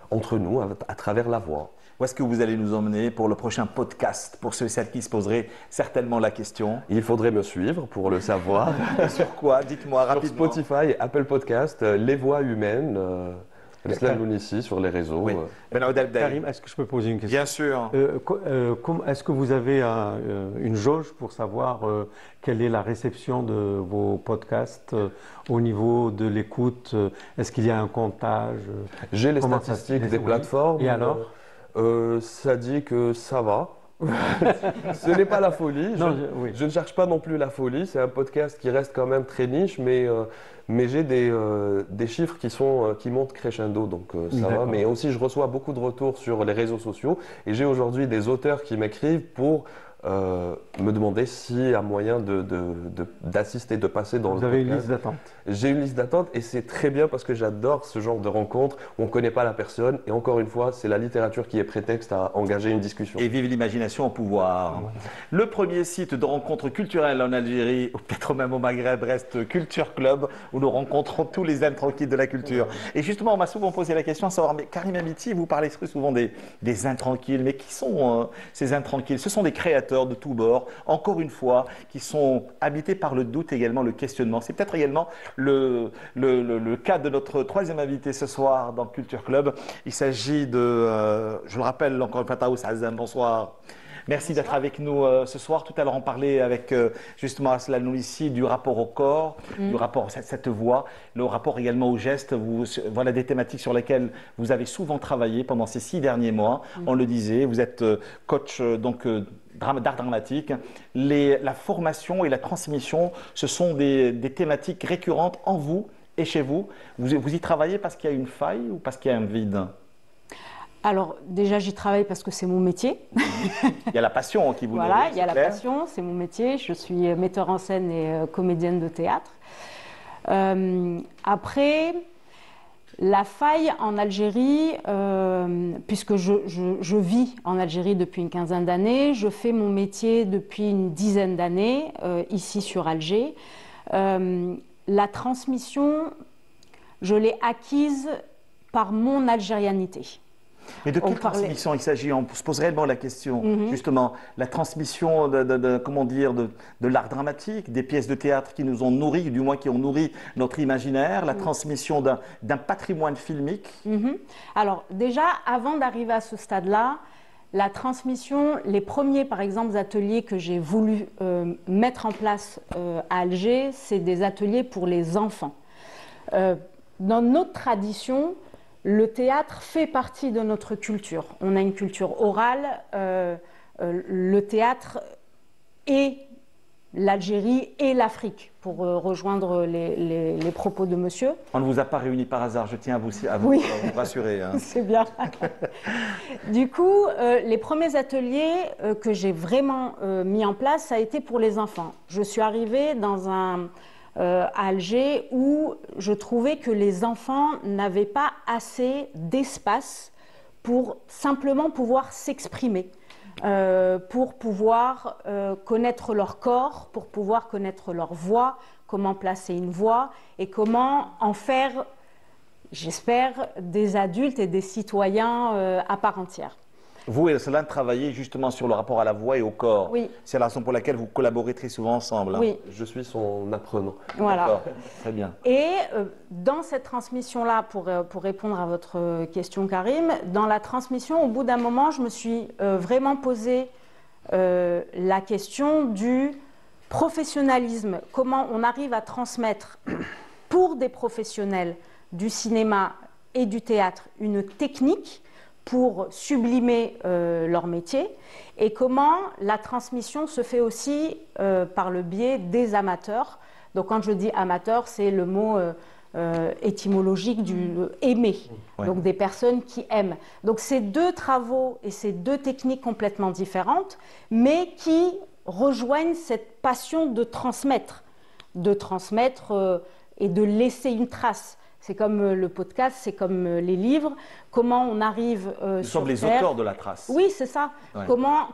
entre nous à travers la voix. Où est-ce que vous allez nous emmener pour le prochain podcast, pour ceux et celles qui se poseraient certainement la question? Il faudrait me suivre pour le savoir. Sur quoi? Dites-moi rapidement. Sur Spotify, Apple Podcast, Les Voix Humaines, Ruslan Lounissi sur les réseaux. Oui. Karim, est-ce que je peux poser une question? Bien sûr. Est-ce que vous avez une jauge pour savoir quelle est la réception de vos podcasts au niveau de l'écoute? Est-ce qu'il y a un comptage? J'ai les statistiques des plateformes. Et alors? Ça dit que ça va. Ce n'est pas la folie. Je ne cherche pas non plus la folie. C'est un podcast qui reste quand même très niche, mais j'ai des chiffres qui montent crescendo, donc ça va. Mais aussi, je reçois beaucoup de retours sur les réseaux sociaux et j'ai aujourd'hui des auteurs qui m'écrivent pour me demander s'il y a moyen d'assister, de passer dans le podcast. Vous avez une liste d'attente? J'ai une liste d'attente et c'est très bien parce que j'adore ce genre de rencontres où on ne connaît pas la personne et encore une fois, c'est la littérature qui est prétexte à engager une discussion. Et vive l'imagination au pouvoir. Le premier site de rencontres culturelles en Algérie, ou peut-être même au Maghreb, reste Culture Club, où nous rencontrons tous les intranquilles de la culture. Et justement, on m'a souvent posé la question à savoir, mais Karim Amiti, vous parlez souvent des intranquilles, mais qui sont ces intranquilles? Ce sont des créateurs de tous bords, encore une fois, qui sont habités par le doute, également le questionnement. C'est peut-être également le cas de notre troisième invité ce soir dans Culture Club. Il s'agit de, je le rappelle encore une fois, Taous Azam, bonsoir. Merci d'être avec nous ce soir. Tout à l'heure, on parlait avec justement Ruslan Lounissi du rapport au corps, du rapport à cette voix, le rapport également au geste. Voilà des thématiques sur lesquelles vous avez souvent travaillé pendant ces 6 derniers mois. On le disait, vous êtes coach d'art dramatique. La formation et la transmission, ce sont des thématiques récurrentes en vous et chez vous. Vous y travaillez parce qu'il y a une faille ou parce qu'il y a un vide? Alors déjà, j'y travaille parce que c'est mon métier. Il y a la passion qui vous nourrit. Voilà, il y a la passion, c'est mon métier. Je suis metteur en scène et comédienne de théâtre. Après, la faille en Algérie, puisque je vis en Algérie depuis une quinzaine d'années, je fais mon métier depuis une dizaine d'années ici sur Alger. La transmission, je l'ai acquise par mon algérianité. Mais de quelle transmission il s'agit? On se pose réellement la question, justement, la transmission comment dire, de l'art dramatique, des pièces de théâtre qui nous ont nourris, du moins qui ont nourri notre imaginaire, la transmission d'un patrimoine filmique. Alors déjà, avant d'arriver à ce stade-là, la transmission, les premiers par exemple ateliers que j'ai voulu mettre en place à Alger, c'est des ateliers pour les enfants. Dans notre tradition, le théâtre fait partie de notre culture. On a une culture orale, le théâtre et l'Algérie et l'Afrique, pour rejoindre les propos de monsieur. On ne vous a pas réunis par hasard, je tiens à vous rassurer. Hein. C'est bien. Du coup, les premiers ateliers que j'ai vraiment mis en place, ça a été pour les enfants. Je suis arrivée à Alger où je trouvais que les enfants n'avaient pas assez d'espace pour simplement pouvoir s'exprimer, pour pouvoir connaître leur corps, pour pouvoir connaître leur voix, comment placer une voix et comment en faire, j'espère, des adultes et des citoyens à part entière. Vous et Ruslan travaillez justement sur le rapport à la voix et au corps. Oui. C'est la raison pour laquelle vous collaborez très souvent ensemble. Hein. Oui. Je suis son apprenant. Voilà. Très bien. Et dans cette transmission-là, pour répondre à votre question, Karim, dans la transmission, au bout d'un moment, je me suis vraiment posé la question du professionnalisme. Comment on arrive à transmettre pour des professionnels du cinéma et du théâtre une technique pour sublimer leur métier, et comment la transmission se fait aussi par le biais des amateurs. Donc quand je dis amateur, c'est le mot étymologique du aimer, Ouais. donc des personnes qui aiment. Donc c'est deux travaux et c'est deux techniques complètement différentes, mais qui rejoignent cette passion de transmettre et de laisser une trace. C'est comme le podcast, c'est comme les livres. Comment on arrive Nous sur sommes les Terre. auteurs de la trace. Oui, c'est ça. Ouais. Comment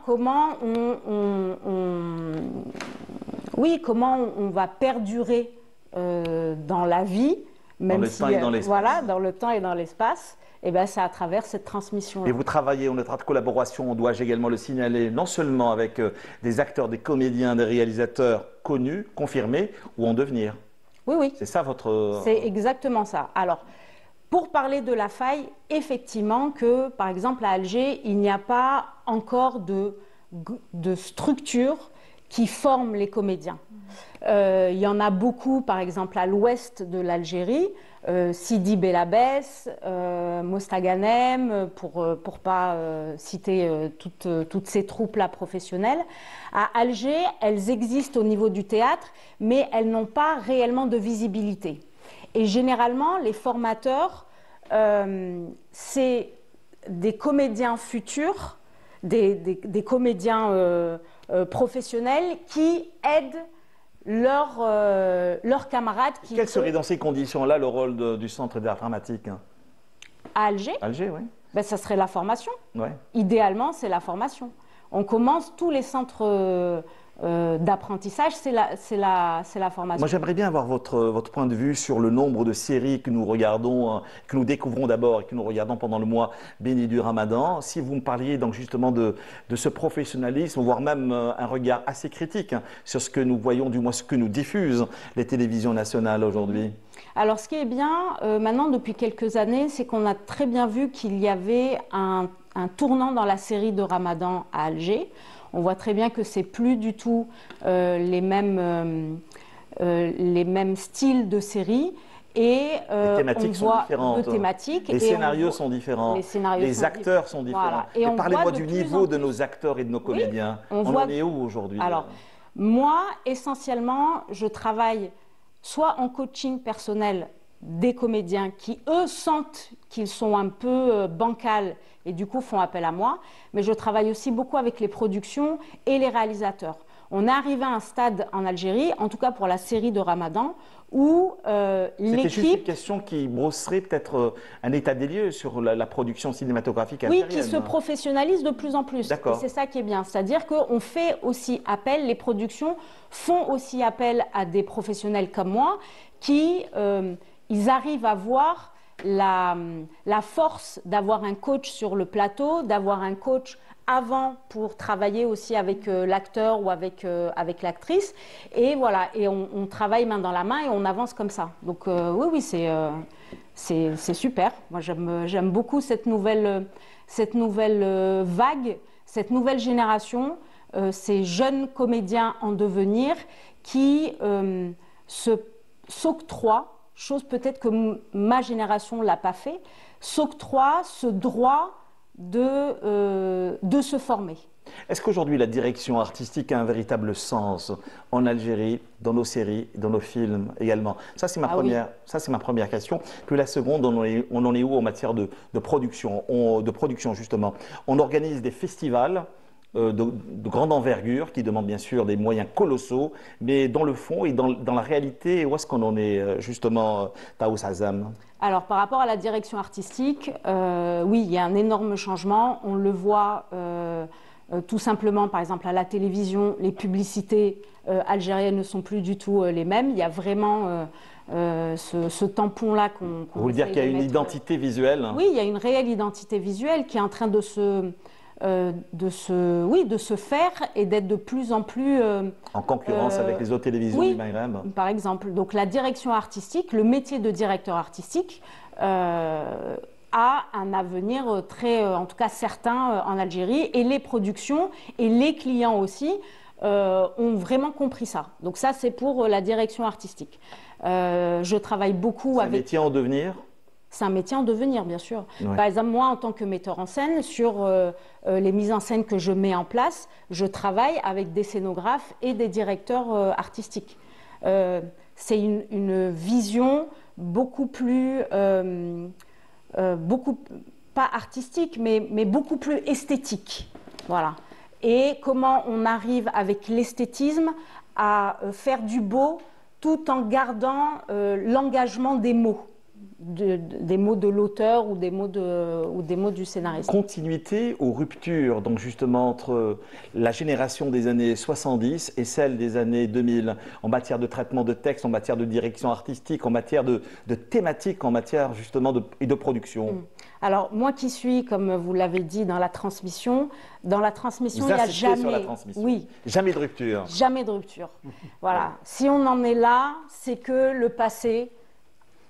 on va perdurer dans la vie, même le temps et dans l'espace. voilà, dans le temps et dans l'espace. Et ben, c'est à travers cette transmission. Et vous travaillez en étroite collaboration, on doit également le signaler, non seulement avec des acteurs, des comédiens, des réalisateurs connus, confirmés ou en devenir. Oui, oui. C'est ça votre... C'est exactement ça. Alors, pour parler de la faille, effectivement que, par exemple, à Alger, il n'y a pas encore de structure qui forme les comédiens. Il y en a beaucoup, par exemple, à l'ouest de l'Algérie, Sidi Belabès, Mostaganem, pour pas citer toutes ces troupes-là professionnelles. À Alger, elles existent au niveau du théâtre, mais elles n'ont pas réellement de visibilité. Et généralement, les formateurs, c'est des comédiens futurs, des comédiens professionnels qui aident leurs camarades. Quel serait dans ces conditions-là le rôle du Centre d'art dramatique? À Alger? Alger, oui. Ben, ça serait la formation. Ouais. Idéalement, c'est la formation. On commence tous les centres d'apprentissage, c'est la formation. Moi, j'aimerais bien avoir votre point de vue sur le nombre de séries que nous regardons, que nous découvrons d'abord et que nous regardons pendant le mois béni du Ramadan. Si vous me parliez donc justement de ce professionnalisme, voire même un regard assez critique sur ce que nous voyons, du moins ce que nous diffusent les télévisions nationales aujourd'hui. Alors, ce qui est bien maintenant depuis quelques années, c'est qu'on a très bien vu qu'il y avait un tournant dans la série de Ramadan à Alger. On voit très bien que c'est plus du tout les mêmes styles de séries. Et les thématiques sont différentes. Les scénarios sont différents. Les acteurs sont différents. Voilà. Et parlez-moi du niveau de nos acteurs et de nos comédiens. Oui, on en est où aujourd'hui? Alors, moi, essentiellement, je travaille soit en coaching personnel des comédiens qui, eux, sentent qu'ils sont un peu bancals et du coup font appel à moi, mais je travaille aussi beaucoup avec les productions et les réalisateurs. On est arrivé à un stade en Algérie, en tout cas pour la série de Ramadan, où l'équipe... C'était juste une question qui brosserait peut-être un état des lieux sur la production cinématographique algérienne. Oui, qui se professionnalise de plus en plus. D'accord. Et c'est ça qui est bien. C'est-à-dire qu'on fait aussi appel, les productions font aussi appel à des professionnels comme moi qui... ils arrivent à voir la force d'avoir un coach sur le plateau, d'avoir un coach avant pour travailler aussi avec l'acteur ou avec l'actrice. Et voilà, et on travaille main dans la main et on avance comme ça. Donc oui, c'est super. Moi, j'aime beaucoup cette nouvelle vague, cette nouvelle génération, ces jeunes comédiens en devenir qui s'octroient, chose peut-être que ma génération ne l'a pas fait, s'octroie ce droit de se former. Est-ce qu'aujourd'hui la direction artistique a un véritable sens en Algérie, dans nos séries, dans nos films également? Ça c'est ma première question. Puis la seconde, on en est où en matière de production justement? On organise des festivals de grande envergure qui demandent bien sûr des moyens colossaux, mais dans le fond et dans la réalité, où est-ce qu'on en est justement, Taous Azam? Alors par rapport à la direction artistique, oui, il y a un énorme changement. On le voit tout simplement, par exemple à la télévision, les publicités algériennes ne sont plus du tout les mêmes. Il y a vraiment ce tampon-là qu'on Vous voulez dire qu'il y a une identité visuelle? Oui, il y a une réelle identité visuelle qui est en train de se faire et d'être de plus en plus... en concurrence avec les autres télévisions du Maghreb. Par exemple. Donc la direction artistique, le métier de directeur artistique a un avenir très, en tout cas certain en Algérie, et les productions et les clients aussi ont vraiment compris ça. Donc ça, c'est pour la direction artistique. Je travaille beaucoup avec... C'est un métier en devenir? C'est un métier en devenir, bien sûr. Ouais. Par exemple, moi, en tant que metteur en scène, sur les mises en scène que je mets en place, je travaille avec des scénographes et des directeurs artistiques. c'est une vision beaucoup plus, pas artistique, mais beaucoup plus esthétique. Voilà. Et comment on arrive avec l'esthétisme à faire du beau tout en gardant l'engagement des mots. Des mots de l'auteur ou des mots du scénariste. Continuité ou rupture, donc justement entre la génération des années 70 et celle des années 2000, en matière de traitement de texte, en matière de direction artistique, en matière de thématique, en matière justement et de production. Alors moi qui suis, comme vous l'avez dit, dans la transmission, il n'y a jamais... sur la transmission. Oui. Jamais de rupture. Jamais de rupture. Voilà. Si on en est là, c'est que le passé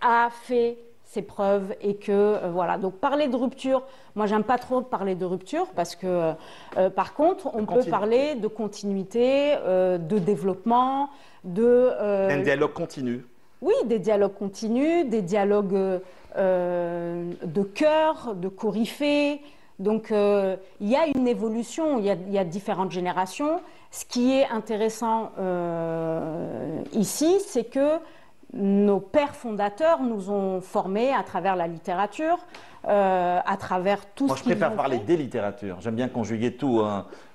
a fait ses preuves et que voilà. Donc parler de rupture, moi j'aime pas trop parler de rupture parce que par contre on peut parler de continuité, de développement, un dialogue continu. Oui, des dialogues continus, des dialogues de cœur, de coryphée. Donc il y a une évolution, il y a différentes générations. Ce qui est intéressant ici, c'est que nos pères fondateurs nous ont formés à travers la littérature, à travers tout Moi, ce qu'ils ont fait. Moi, je préfère parler des littératures. J'aime bien conjuguer tout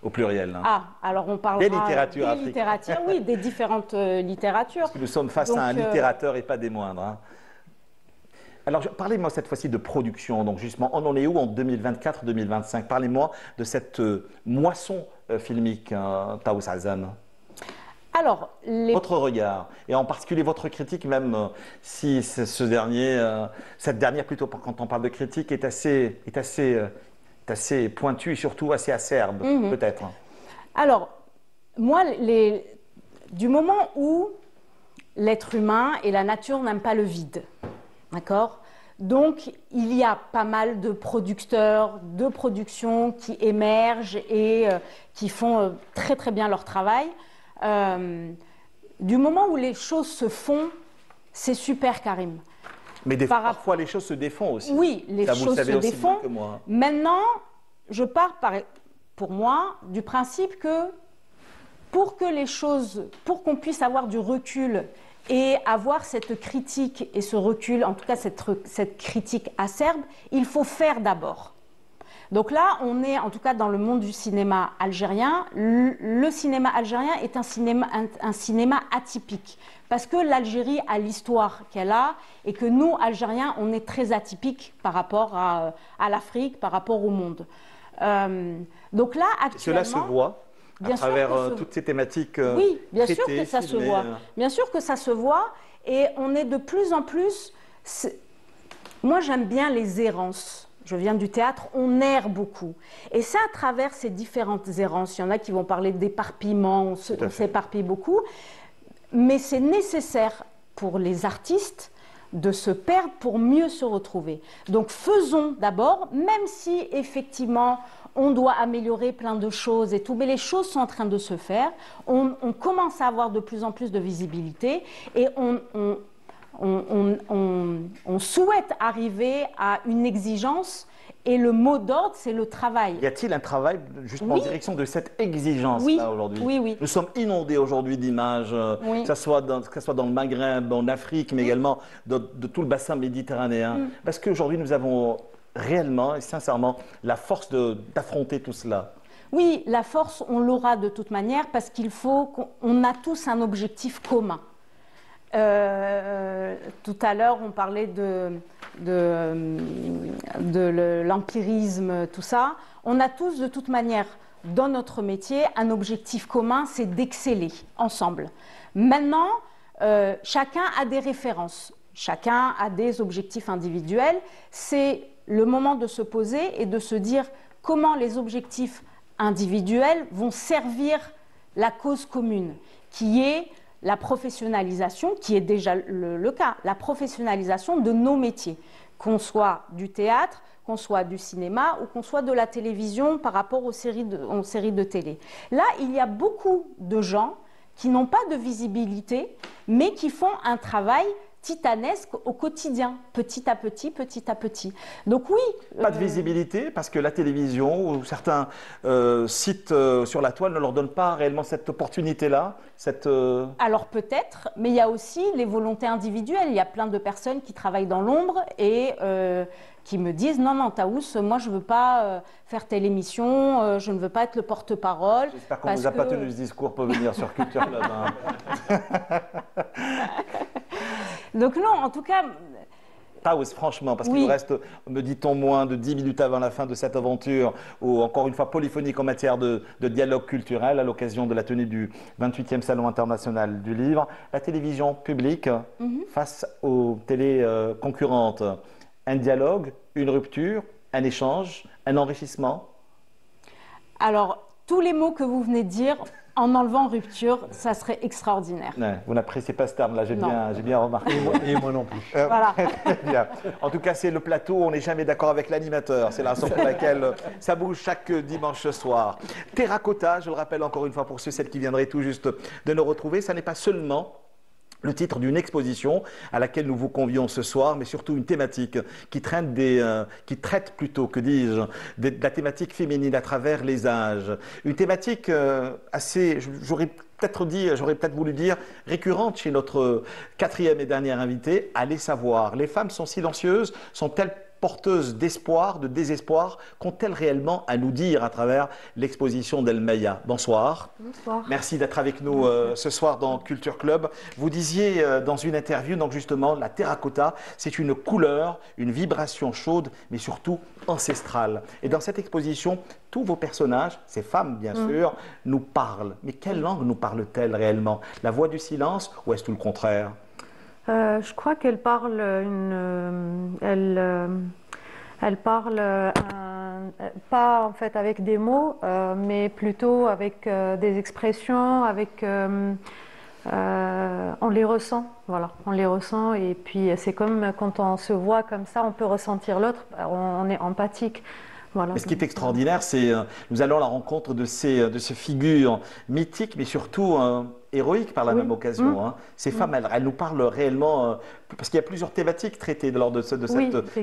au pluriel. Ah, alors on parlera des littératures, oui, des différentes littératures. Parce que nous sommes face à un littérateur et pas des moindres. Hein. Alors, parlez-moi cette fois-ci de production. Donc, justement, on en est où en 2024-2025? Parlez-moi de cette moisson filmique, Taous Azam. Alors, votre regard, et en particulier votre critique, même si cette dernière plutôt, quand on parle de critique, est assez pointue et surtout assez acerbe, peut-être. Alors, moi, du moment où l'être humain et la nature n'aiment pas le vide, d'accord? Donc, il y a pas mal de producteurs, de productions qui émergent et qui font très très bien leur travail. Du moment où les choses se font, c'est super, Karim. Mais parfois les choses se défont aussi. Oui, les choses se défont. Maintenant, je pars pour moi du principe que pour qu'on puisse avoir du recul et avoir cette critique et ce recul, en tout cas cette critique acerbe, il faut faire d'abord. Donc là, on est en tout cas dans le monde du cinéma algérien. Le cinéma algérien est un cinéma atypique parce que l'Algérie a l'histoire qu'elle a et que nous, Algériens, on est très atypiques par rapport à l'Afrique, par rapport au monde. Donc là, actuellement... Cela se voit à travers toutes ces thématiques oui, bien sûr que ça se voit. Bien sûr que ça se voit et on est de plus en plus... Moi, j'aime bien les errances. Je viens du théâtre, on erre beaucoup. Et c'est à travers ces différentes errances. Il y en a qui vont parler d'éparpillement, on s'éparpille beaucoup. Mais c'est nécessaire pour les artistes de se perdre pour mieux se retrouver. Donc faisons d'abord, même si effectivement on doit améliorer plein de choses et tout, mais les choses sont en train de se faire. On commence à avoir de plus en plus de visibilité et on souhaite arriver à une exigence et le mot d'ordre, c'est le travail. Y a-t-il un travail justement en direction de cette exigence-là aujourd'hui? Oui. Nous sommes inondés aujourd'hui d'images, que ce soit dans le Maghreb, en Afrique, mais également de tout le bassin méditerranéen. Parce qu'aujourd'hui, nous avons réellement et sincèrement la force d'affronter tout cela. Oui, la force, on l'aura de toute manière parce qu'il faut qu'on a tous un objectif commun. Tout à l'heure, on parlait de l'empirisme, tout ça. On a tous, de toute manière, dans notre métier, un objectif commun, c'est d'exceller ensemble. Maintenant, chacun a des références, chacun a des objectifs individuels. C'est le moment de se poser et de se dire comment les objectifs individuels vont servir la cause commune, qui est la professionnalisation, qui est déjà le cas, la professionnalisation de nos métiers, qu'on soit du théâtre, qu'on soit du cinéma ou qu'on soit de la télévision par rapport aux séries de télé. Là, il y a beaucoup de gens qui n'ont pas de visibilité, mais qui font un travail titanesque au quotidien, petit à petit, petit à petit. Donc oui. Pas de visibilité parce que la télévision ou certains sites sur la toile ne leur donnent pas réellement cette opportunité-là. Alors peut-être, mais il y a aussi les volontés individuelles. Il y a plein de personnes qui travaillent dans l'ombre et qui me disent non, non, Taous, moi je ne veux pas faire telle émission, je ne veux pas être le porte-parole. J'espère qu'on ne vous a pas tenu ce discours pour venir sur Culture Club. Hein. Donc non, en tout cas... Taous, franchement, parce qu'il nous reste, me dit-on, moins de 10 minutes avant la fin de cette aventure, ou encore une fois polyphonique en matière de dialogue culturel, à l'occasion de la tenue du 28e Salon international du livre. La télévision publique face aux télés concurrentes, un dialogue, une rupture, un échange, un enrichissement? Alors, tous les mots que vous venez de dire, en enlevant rupture, ça serait extraordinaire. Ouais, vous n'appréciez pas ce terme-là, j'ai bien remarqué. Et moi non plus. Voilà. Bien. En tout cas, c'est le plateau, on n'est jamais d'accord avec l'animateur. C'est la raison pour laquelle ça bouge chaque dimanche soir. Terracotta, je le rappelle encore une fois pour ceux, celles qui viendraient tout juste de nous retrouver, ça n'est pas seulement le titre d'une exposition à laquelle nous vous convions ce soir, mais surtout une thématique qui traite plutôt, que dis-je, de la thématique féminine à travers les âges. Une thématique assez, j'aurais peut-être voulu dire, récurrente chez notre quatrième et dernière invité. Allez savoir, les femmes sont silencieuses, sont-elles porteuses d'espoir, de désespoir, qu'ont-elles réellement à nous dire à travers l'exposition d'Elmeya? Bonsoir. Bonsoir. Merci d'être avec nous ce soir dans Culture Club. Vous disiez dans une interview, donc justement, la terracotta, c'est une couleur, une vibration chaude, mais surtout ancestrale. Et dans cette exposition, tous vos personnages, ces femmes bien sûr, nous parlent. Mais quelle langue nous parlent-elles réellement? La voix du silence ou est-ce tout le contraire? Je crois qu'elle parle elle parle pas en fait avec des mots, mais plutôt avec des expressions, on les ressent, voilà, on les ressent et puis c'est comme quand on se voit comme ça, on peut ressentir l'autre, on est empathique. Voilà. Mais ce qui est extraordinaire, c'est nous allons à la rencontre de ces figures mythiques, mais surtout héroïques par la même occasion. Hein. Ces femmes, elles nous parlent réellement, parce qu'il y a plusieurs thématiques traitées lors de cette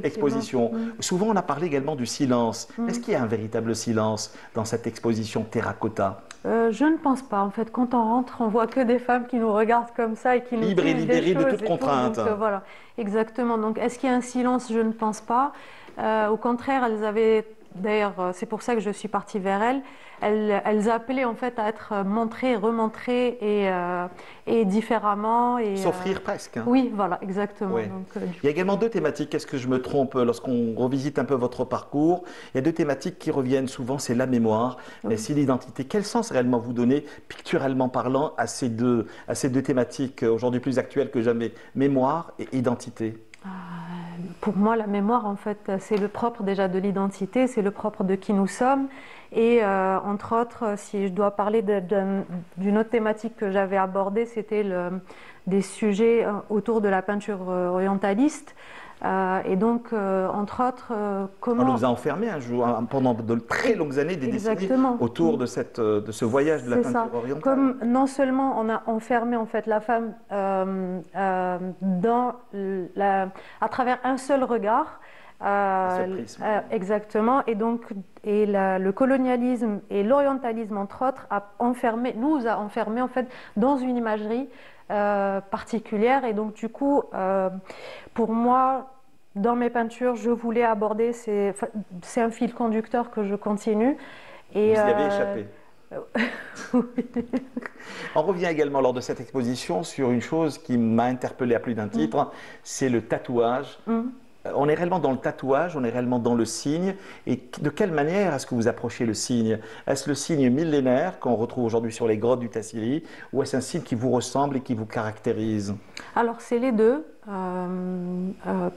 exposition. Souvent, on a parlé également du silence. Est-ce qu'il y a un véritable silence dans cette exposition terracotta? Je ne pense pas. En fait, quand on rentre, on voit que des femmes qui nous regardent comme ça et qui nous disent libres et libérées de toute contrainte. Donc, voilà, exactement. Donc, est-ce qu'il y a un silence? Je ne pense pas. Au contraire, elles avaient, d'ailleurs, c'est pour ça que je suis partie vers elles. Elles appelaient en fait à être montrées, remontrées et différemment. S'offrir presque. Hein. Oui, voilà, exactement. Oui. Donc, il y a également deux thématiques. Est-ce que je me trompe lorsqu'on revisite un peu votre parcours? Il y a deux thématiques qui reviennent souvent, c'est la mémoire, mais c'est l'identité. Quel sens réellement vous donnez, picturalement parlant, à ces deux thématiques aujourd'hui plus actuelles que jamais, mémoire et identité? Pour moi, la mémoire, en fait, c'est le propre déjà de l'identité, c'est le propre de qui nous sommes. Et entre autres, si je dois parler d'une autre thématique que j'avais abordée, c'était des sujets autour de la peinture orientaliste. Et donc, entre autres, comment... On nous a enfermés un jour, pendant de très longues années, des décennies, autour de ce voyage de la peinture orientale. Comme non seulement on a enfermé en fait la femme à travers un seul regard, exactement, et donc le colonialisme et l'orientalisme entre autres nous a enfermés en fait dans une imagerie particulière. Et donc du coup, pour moi, dans mes peintures, je voulais aborder, c'est un fil conducteur que je continue. Et, vous y avez échappé. On revient également lors de cette exposition sur une chose qui m'a interpellé à plus d'un titre, c'est le tatouage. On est réellement dans le tatouage, on est réellement dans le signe. Et de quelle manière est-ce que vous approchez le signe? Est-ce le signe millénaire qu'on retrouve aujourd'hui sur les grottes du Tassili, ou est-ce un signe qui vous ressemble et qui vous caractérise? Alors c'est les deux.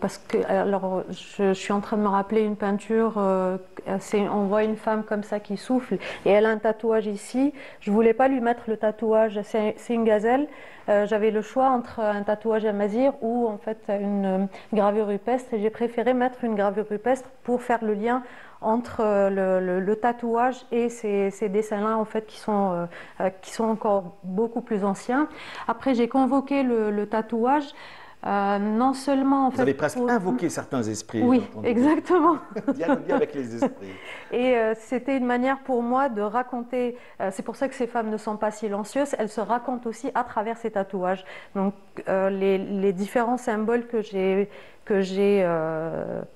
Parce que alors, je suis en train de me rappeler une peinture, on voit une femme comme ça qui souffle et elle a un tatouage ici. Je voulais pas lui mettre le tatouage, c'est une gazelle. J'avais le choix entre un tatouage à mazir ou en fait une gravure rupestre, et j'ai préféré mettre une gravure rupestre pour faire le lien entre le tatouage et ces dessins-là en fait qui sont encore beaucoup plus anciens. Après j'ai convoqué le tatouage Non seulement en fait. Vous avez presque invoqué certains esprits. Oui, exactement. Dialoguer avec les esprits. Et c'était une manière pour moi de raconter. C'est pour ça que ces femmes ne sont pas silencieuses. Elles se racontent aussi à travers ces tatouages. Donc les différents symboles que j'ai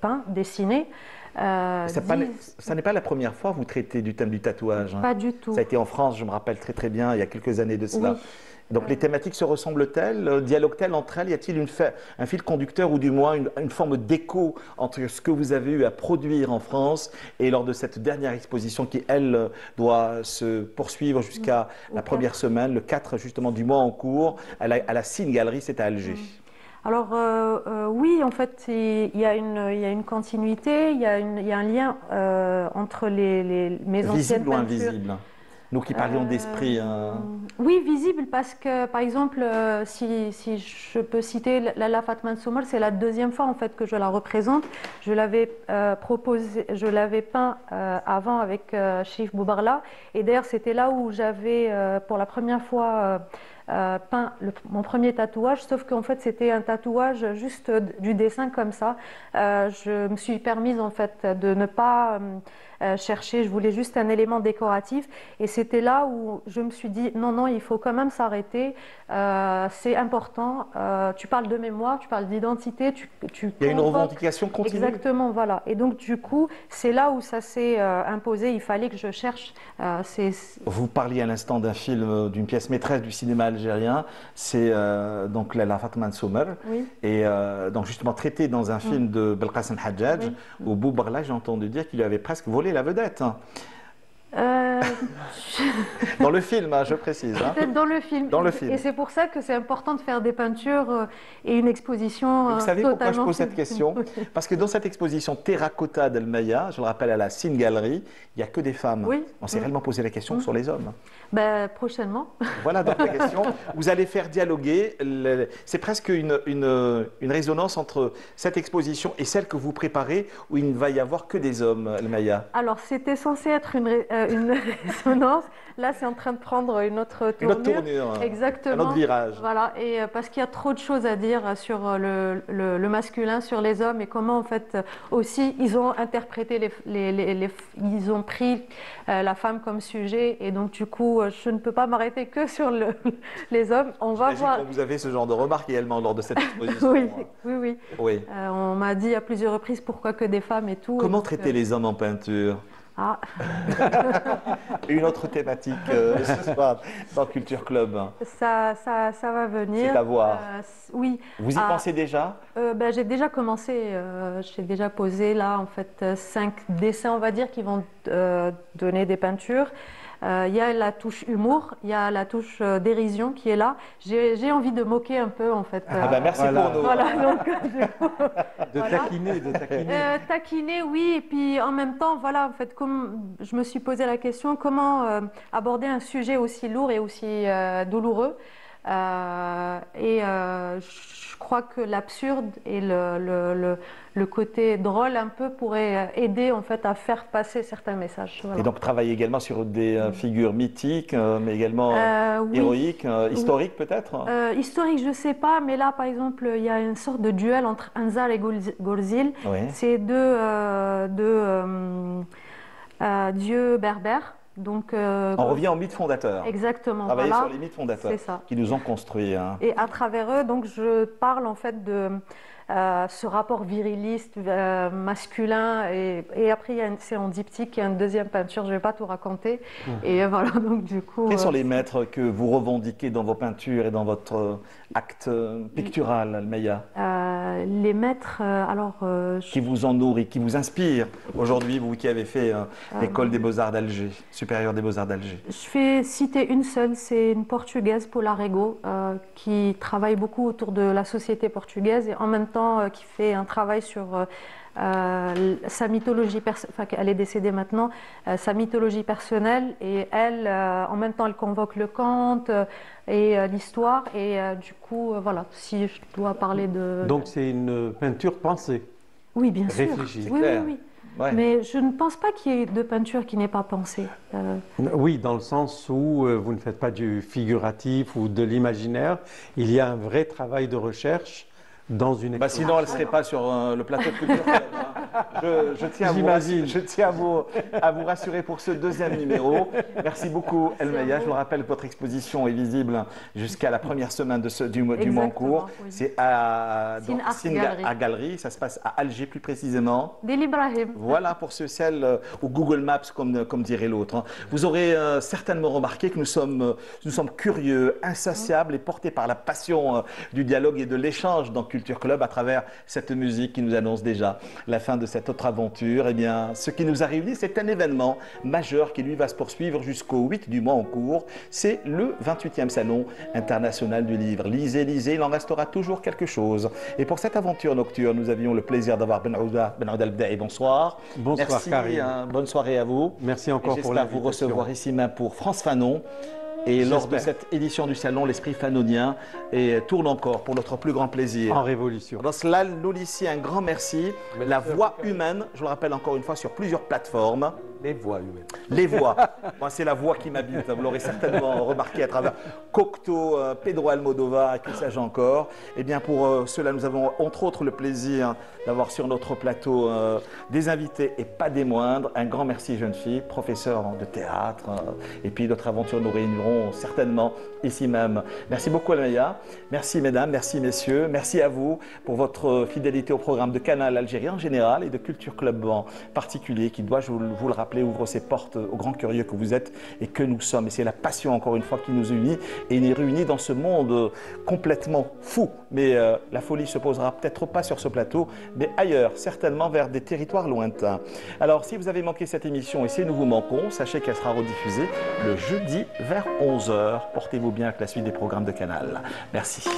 peints, dessinés. Ça n'est pas la première fois que vous traitez du thème du tatouage. Hein. Pas du tout. Ça a été en France, je me rappelle très très bien, il y a quelques années de cela. Oui. Donc les thématiques se ressemblent-elles, dialoguent-elles entre elles? Y a-t-il un fil conducteur ou du moins une forme d'écho entre ce que vous avez eu à produire en France et lors de cette dernière exposition qui, elle, doit se poursuivre jusqu'à la première semaine, le 4 justement du mois en cours, à la Cine Galerie, c'est à Alger. Alors oui, en fait, il y a une continuité, il y a un lien entre mes anciennes visible peintures. Ou invisible? Nous qui parlions d'esprit. Oui, visible parce que, par exemple, si je peux citer Lalla Fatma Soumar, c'est la deuxième fois en fait que je la représente. Je l'avais je l'avais peint avant avec Chérif Boubarla, et d'ailleurs c'était là où j'avais pour la première fois peint mon premier tatouage, sauf qu'en fait c'était un tatouage juste du dessin comme ça. Je me suis permise en fait de ne pas chercher, je voulais juste un élément décoratif, et c'était là où je me suis dit non, non, il faut quand même s'arrêter, c'est important, tu parles de mémoire, tu parles d'identité, il y a une revendication continue. Exactement, voilà, et donc du coup c'est là où ça s'est imposé, il fallait que je cherche. Vous parliez à l'instant d'un film, d'une pièce maîtresse du cinéma algérien, c'est donc Lalla Fatma Soumar, oui. Et donc justement traité dans un film de Belkacem Hadjadj, oui. Où Boubarla, j'ai entendu dire qu'il lui avait presque volé la vedette. Dans le film, hein, je précise. Hein. Peut-être dans le film. Dans le film. Et c'est pour ça que c'est important de faire des peintures et une exposition. Vous savez pourquoi je pose cette question? Parce que dans cette exposition Terracotta d'El Maya, je le rappelle à la Cine Galerie, il n'y a que des femmes. Oui. On s'est réellement posé la question sur les hommes. Ben, prochainement. Voilà donc la question. Vous allez faire dialoguer. C'est presque une résonance entre cette exposition et celle que vous préparez, où il ne va y avoir que des hommes, El Maya. Alors, c'était censé être une résonance. Là, c'est en train de prendre une autre tournure. Une autre tournure. Exactement. Un autre virage. Voilà, et parce qu'il y a trop de choses à dire sur le masculin, sur les hommes, et comment, en fait, aussi, ils ont interprété, ils ont pris la femme comme sujet, et donc, du coup, je ne peux pas m'arrêter que sur les hommes. On va voir. Quand vous avez ce genre de remarques également lors de cette exposition. Oui, oui, oui. Oui. On m'a dit à plusieurs reprises pourquoi que des femmes et tout. Comment traiter les hommes en peinture? Ah. Une autre thématique ce soir dans Culture Club. Ça va venir. C'est à voir. Oui. Vous y pensez déjà? J'ai déjà commencé. J'ai déjà posé là en fait 5 dessins, on va dire, qui vont donner des peintures. Il y a la touche humour, il y a la touche dérision qui est là. J'ai envie de moquer un peu en fait. Merci pour nous. Voilà, donc, du coup, de taquiner. Taquiner, oui. Et puis en même temps, voilà, en fait, comme je me suis posé la question, comment aborder un sujet aussi lourd et aussi douloureux. Je crois que l'absurde et le côté drôle un peu pourrait aider en fait à faire passer certains messages. Voilà. Et donc travailler également sur des figures mythiques, mais également héroïques, historiques peut-être. Historiques, je ne sais pas, mais là par exemple il y a une sorte de duel entre Anzar et Gorzil. Oui. C'est deux dieux berbères. Donc, on revient aux mythes fondateurs. Exactement. Travailler voilà. sur les mythes fondateurs qui nous ont construits. Hein. Et à travers eux, donc, je parle en fait de ce rapport viriliste, masculin. Et après, c'est en diptyque, il y a une deuxième peinture, je ne vais pas tout raconter. Et voilà, donc du coup... Quels sont les maîtres que vous revendiquez dans vos peintures et dans votre acte pictural, El Maya? Les maîtres, alors... Qui vous en nourrit, qui vous inspirent aujourd'hui, vous qui avez fait l'école des Beaux-Arts d'Alger, supérieure des Beaux-Arts d'Alger? Je vais citer une seule, c'est une portugaise, Paula Rego, qui travaille beaucoup autour de la société portugaise et en même temps qui fait un travail sur sa mythologie personnelle, enfin elle est décédée maintenant, sa mythologie personnelle, et elle, en même temps elle convoque le conte et l'histoire, et du coup, voilà, si je dois parler de... Donc c'est une peinture pensée? Oui, bien sûr. Réfléchie. Oui, oui, oui. Ouais. Mais je ne pense pas qu'il y ait de peinture qui n'ait pas pensé. Oui, dans le sens où vous ne faites pas du figuratif ou de l'imaginaire, il y a un vrai travail de recherche dans une exposition. Sinon, elle ne serait pas sur le plateau de Culture Club. Je tiens à vous rassurer pour ce deuxième numéro. Merci beaucoup, Elmeya. Je vous rappelle que votre exposition est visible jusqu'à la première semaine du mois en cours. Oui. C'est à Galerie. Ça se passe à Alger, plus précisément. Ibrahim. Voilà, pour celles ou Google Maps, comme dirait l'autre. Vous aurez certainement remarqué que nous sommes curieux, insatiables et portés par la passion du dialogue et de l'échange dans Culture Club à travers cette musique qui nous annonce déjà la fin de cette autre aventure. Eh bien, ce qui nous a réunis, c'est un événement majeur qui lui va se poursuivre jusqu'au 8 du mois en cours. C'est le 28e Salon international du livre. Lisez, lisez, il en restera toujours quelque chose. Et pour cette aventure nocturne, nous avions le plaisir d'avoir Ben Aouda Al-Bdaï. Bonsoir. Bonsoir, merci, Karim. Bonne soirée à vous. Merci encore pour l'invitation. J'espère vous recevoir ici même pour France Fanon. Et lors de cette édition du Salon, l'esprit fanonien tourne encore pour notre plus grand plaisir. En révolution. Dans cela, nous ici, un grand merci. La voix humaine, je le rappelle encore une fois, sur plusieurs plateformes. Les voix humaines. Les voix. Moi, c'est la voix qui m'habite. Vous l'aurez certainement remarqué à travers Cocteau, Pedro Almodovar et que sais-je encore. Eh bien, pour cela, nous avons entre autres le plaisir d'avoir sur notre plateau des invités et pas des moindres. Un grand merci, jeune fille, professeur de théâtre. Et puis, d'autres aventures nous réuniront certainement ici même. Merci beaucoup, Elmeya. Merci, mesdames. Merci, messieurs. Merci à vous pour votre fidélité au programme de Canal Algérie en général et de Culture Club en particulier qui doit, je vous le rappeler, ouvre ses portes aux grands curieux que vous êtes et que nous sommes. Et c'est la passion, encore une fois, qui nous unit et nous réunit dans ce monde complètement fou. Mais la folie se posera peut-être pas sur ce plateau, mais ailleurs, certainement vers des territoires lointains. Alors, si vous avez manqué cette émission et si nous vous manquons, sachez qu'elle sera rediffusée le jeudi vers 11h. Portez-vous bien avec la suite des programmes de Canal. Merci.